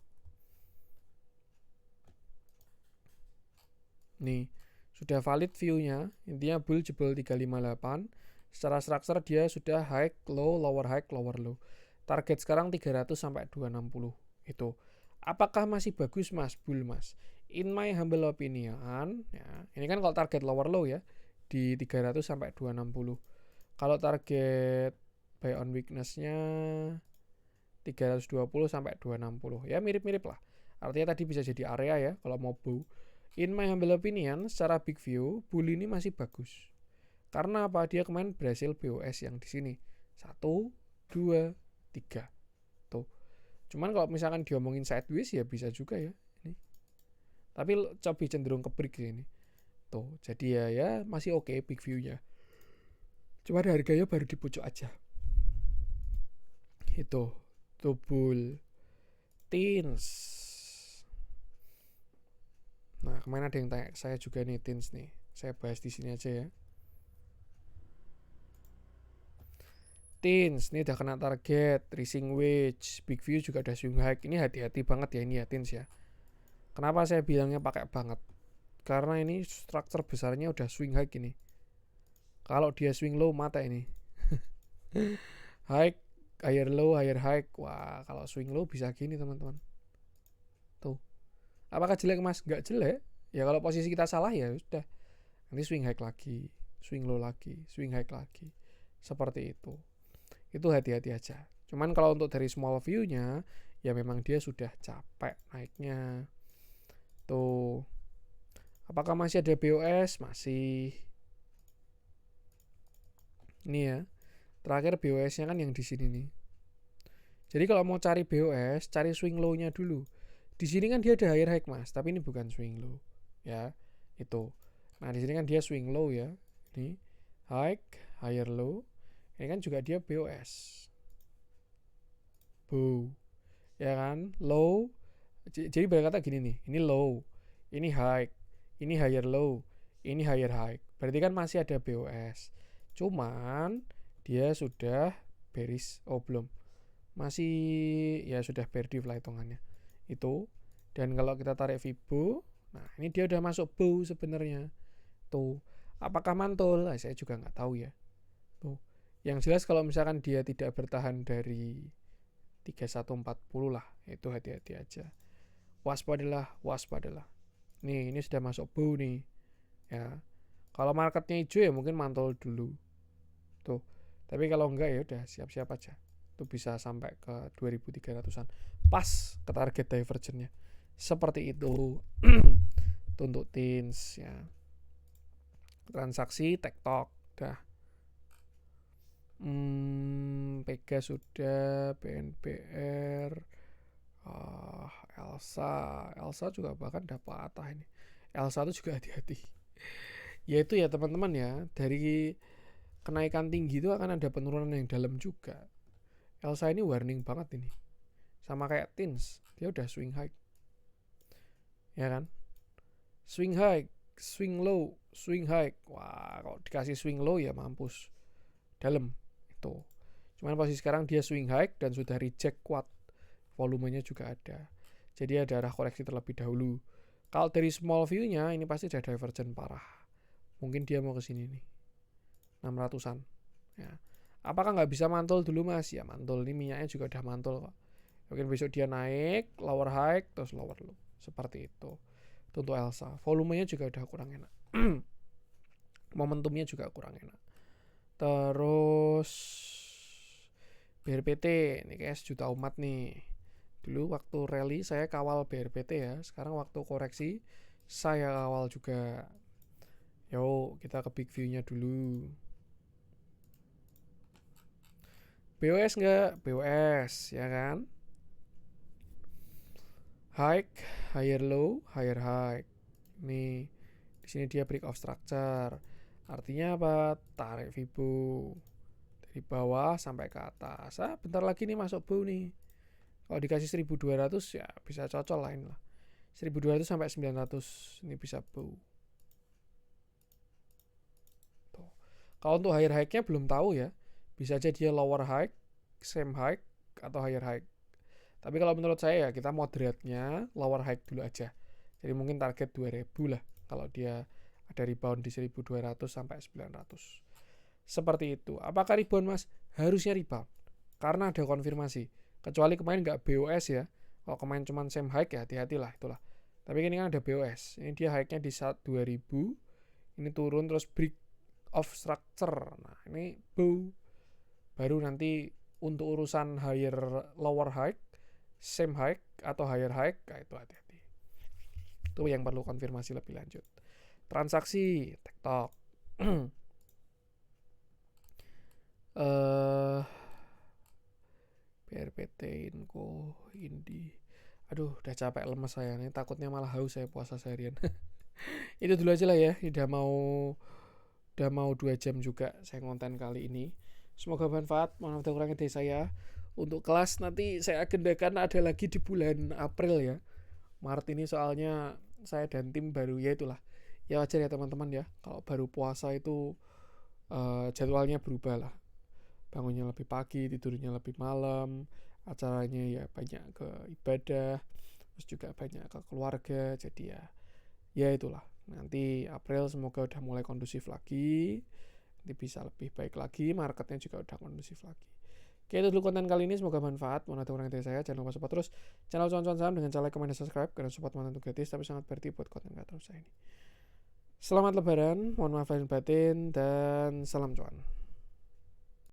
Nih, sudah valid view-nya. Intinya bull jebol 358. Secara structure dia sudah high, low, lower high, lower low. Target sekarang 300 sampai 260. Itu. Apakah masih bagus mas bull mas? In my humble opinion, ya. Ini kan kalau target lower low ya. Di 300 sampai 260. Kalau target buy on weakness-nya 320 sampai 260. Ya mirip-mirip lah. Artinya tadi bisa jadi area ya kalau mau bow. In my humble opinion, secara big view, bull ini masih bagus. Karena apa? Dia kemarin berhasil BOS yang di sini. 1, 2, 3. Tuh. Cuman kalau misalkan diomongin sideways ya bisa juga ya. Ini. Tapi coba cenderung ke break ini. Tuh, jadi ya masih oke big view-nya. Cuma harganya baru di pucuk aja. Itu Tubul Teens. Nah, kemarin ada yang tanya saya juga nih Teens nih. Saya bahas di sini aja ya. Teens, ini udah kena target, tracing wedge, big view juga udah swing high. Ini hati-hati banget ya ini ya Teens ya. Kenapa saya bilangnya pakai banget? Karena ini struktur besarnya udah swing high gini. Kalau dia swing low mata ini. High, higher low, higher high. Wah, kalau swing low bisa gini teman-teman. Tuh. Apakah jelek mas? Nggak jelek. Ya kalau posisi kita salah ya sudah. Nanti swing high lagi, swing low lagi, swing high lagi. Seperti itu. Itu hati-hati aja. Cuman kalau untuk dari small view-nya, ya memang dia sudah capek naiknya. Tuh. Apakah masih ada BOS? Masih. Ini ya. Terakhir BOS-nya kan yang di sini nih. Jadi kalau mau cari BOS, cari swing low-nya dulu. Di sini kan dia ada higher high mas, tapi ini bukan swing low. Ya, itu. Nah, di sini kan dia swing low ya. Ini high, higher low. Ini kan juga dia BOS. Bow. Ya kan? Low. Jadi berkata gini nih, ini low, ini high, ini higher low, ini higher high. Berarti kan masih ada BOS. Cuman dia sudah bearish, belum. Masih ya sudah bear div lah hitungannya. Itu. Dan kalau kita tarik Fibo, nah ini dia udah masuk bow sebenarnya. Tuh. Apakah mantul? Nah, saya juga nggak tahu ya. Tuh. Yang jelas kalau misalkan dia tidak bertahan dari 3140 lah, itu hati-hati aja. Waspadalah. Nih, ini sudah masuk bow nih. Ya. Kalau marketnya hijau ya mungkin mantul dulu. Tuh. Tapi kalau enggak ya udah siap-siap aja. Itu bisa sampai ke 2300-an. Pas ke target divergennya. Seperti itu. Untuk Teens ya. Transaksi TikTok dah. Pega sudah, BNPR, Elsa juga bahkan udah patah ini. Elsa itu juga hati-hati. Ya itu ya teman-teman ya, dari kenaikan tinggi itu akan ada penurunan yang dalam juga. Elsa ini warning banget ini. Sama kayak Teens, dia udah swing high. Ya kan? Swing high, swing low, swing high. Wah, kalau dikasih swing low ya mampus. Dalam itu. Cuman posisi sekarang dia swing high dan sudah reject kuat. Volumenya juga ada. Jadi ada arah koreksi terlebih dahulu. Kalau dari small view-nya ini pasti ada divergent parah. Mungkin dia mau ke sini nih. 600-an. Ya. Apakah nggak bisa mantul dulu mas? Ya mantul. Ini minyaknya juga udah mantul kok. Mungkin besok dia naik, lower high, terus lower low. Seperti itu. Untuk Elsa. Volumenya juga udah kurang enak. Momentumnya juga kurang enak. Terus BRPT. Ini kayak sejuta umat nih. Dulu waktu rally saya kawal BRPT ya. Sekarang waktu koreksi saya kawal juga. Yo, kita ke big view-nya dulu. BOS enggak? BOS, ya kan? High, higher low, higher high. Nih, di sini dia break of structure. Artinya apa? Tarik Fibo dari bawah sampai ke atas. Bentar lagi nih masuk bow nih. Kalau dikasih 1200 ya bisa cocok lain lah. 1200 sampai 900 ini bisa bow. Tuh. Kalau untuk higher high-nya belum tahu ya. Bisa aja dia lower high, same high, atau higher high. Tapi kalau menurut saya ya kita moderatnya lower high dulu aja. Jadi mungkin target 2000 lah. Kalau dia ada rebound di 1200 sampai 900. Seperti itu. Apakah rebound mas? Harusnya rebound. Karena ada konfirmasi. Kecuali kemarin nggak BOS ya. Kalau kemarin cuma same high ya hati-hatilah itulah. Tapi ini kan ada BOS. Ini dia high-nya di 2000. Ini turun terus break of structure. Nah ini bow. Baru nanti untuk urusan higher lower high, same high atau higher high, itu hati-hati. Itu yang perlu konfirmasi lebih lanjut. Transaksi TikTok. BRPT, Inco, Indi. Aduh, udah capek lemes saya nih. Takutnya malah haus saya puasa seharian. Itu dulu aja lah ya. Udah mau 2 jam juga saya ngonten kali ini. Semoga bermanfaat. Mohon maaf kurangnya dari saya. Untuk kelas nanti saya agendakan ada lagi di bulan April ya. Maret ini soalnya saya dan tim baru, ya itulah. Ya wajar ya teman-teman ya, kalau baru puasa itu jadwalnya berubah lah. Bangunnya lebih pagi, tidurnya lebih malam, acaranya ya banyak ke ibadah, terus juga banyak ke keluarga. Jadi ya itulah. Nanti April semoga udah mulai kondusif lagi, nanti bisa lebih baik lagi, marketnya juga udah kondusif lagi. Oke, itu dulu konten kali ini, semoga bermanfaat. Mau ada orang dari saya, jangan lupa support terus channel cuan-cuan saham dengan cara like, comment, dan subscribe, karena support mantan itu gratis tapi sangat berarti buat konten kreator saya ini. Selamat lebaran, mohon maaf lahir batin, dan salam cuan.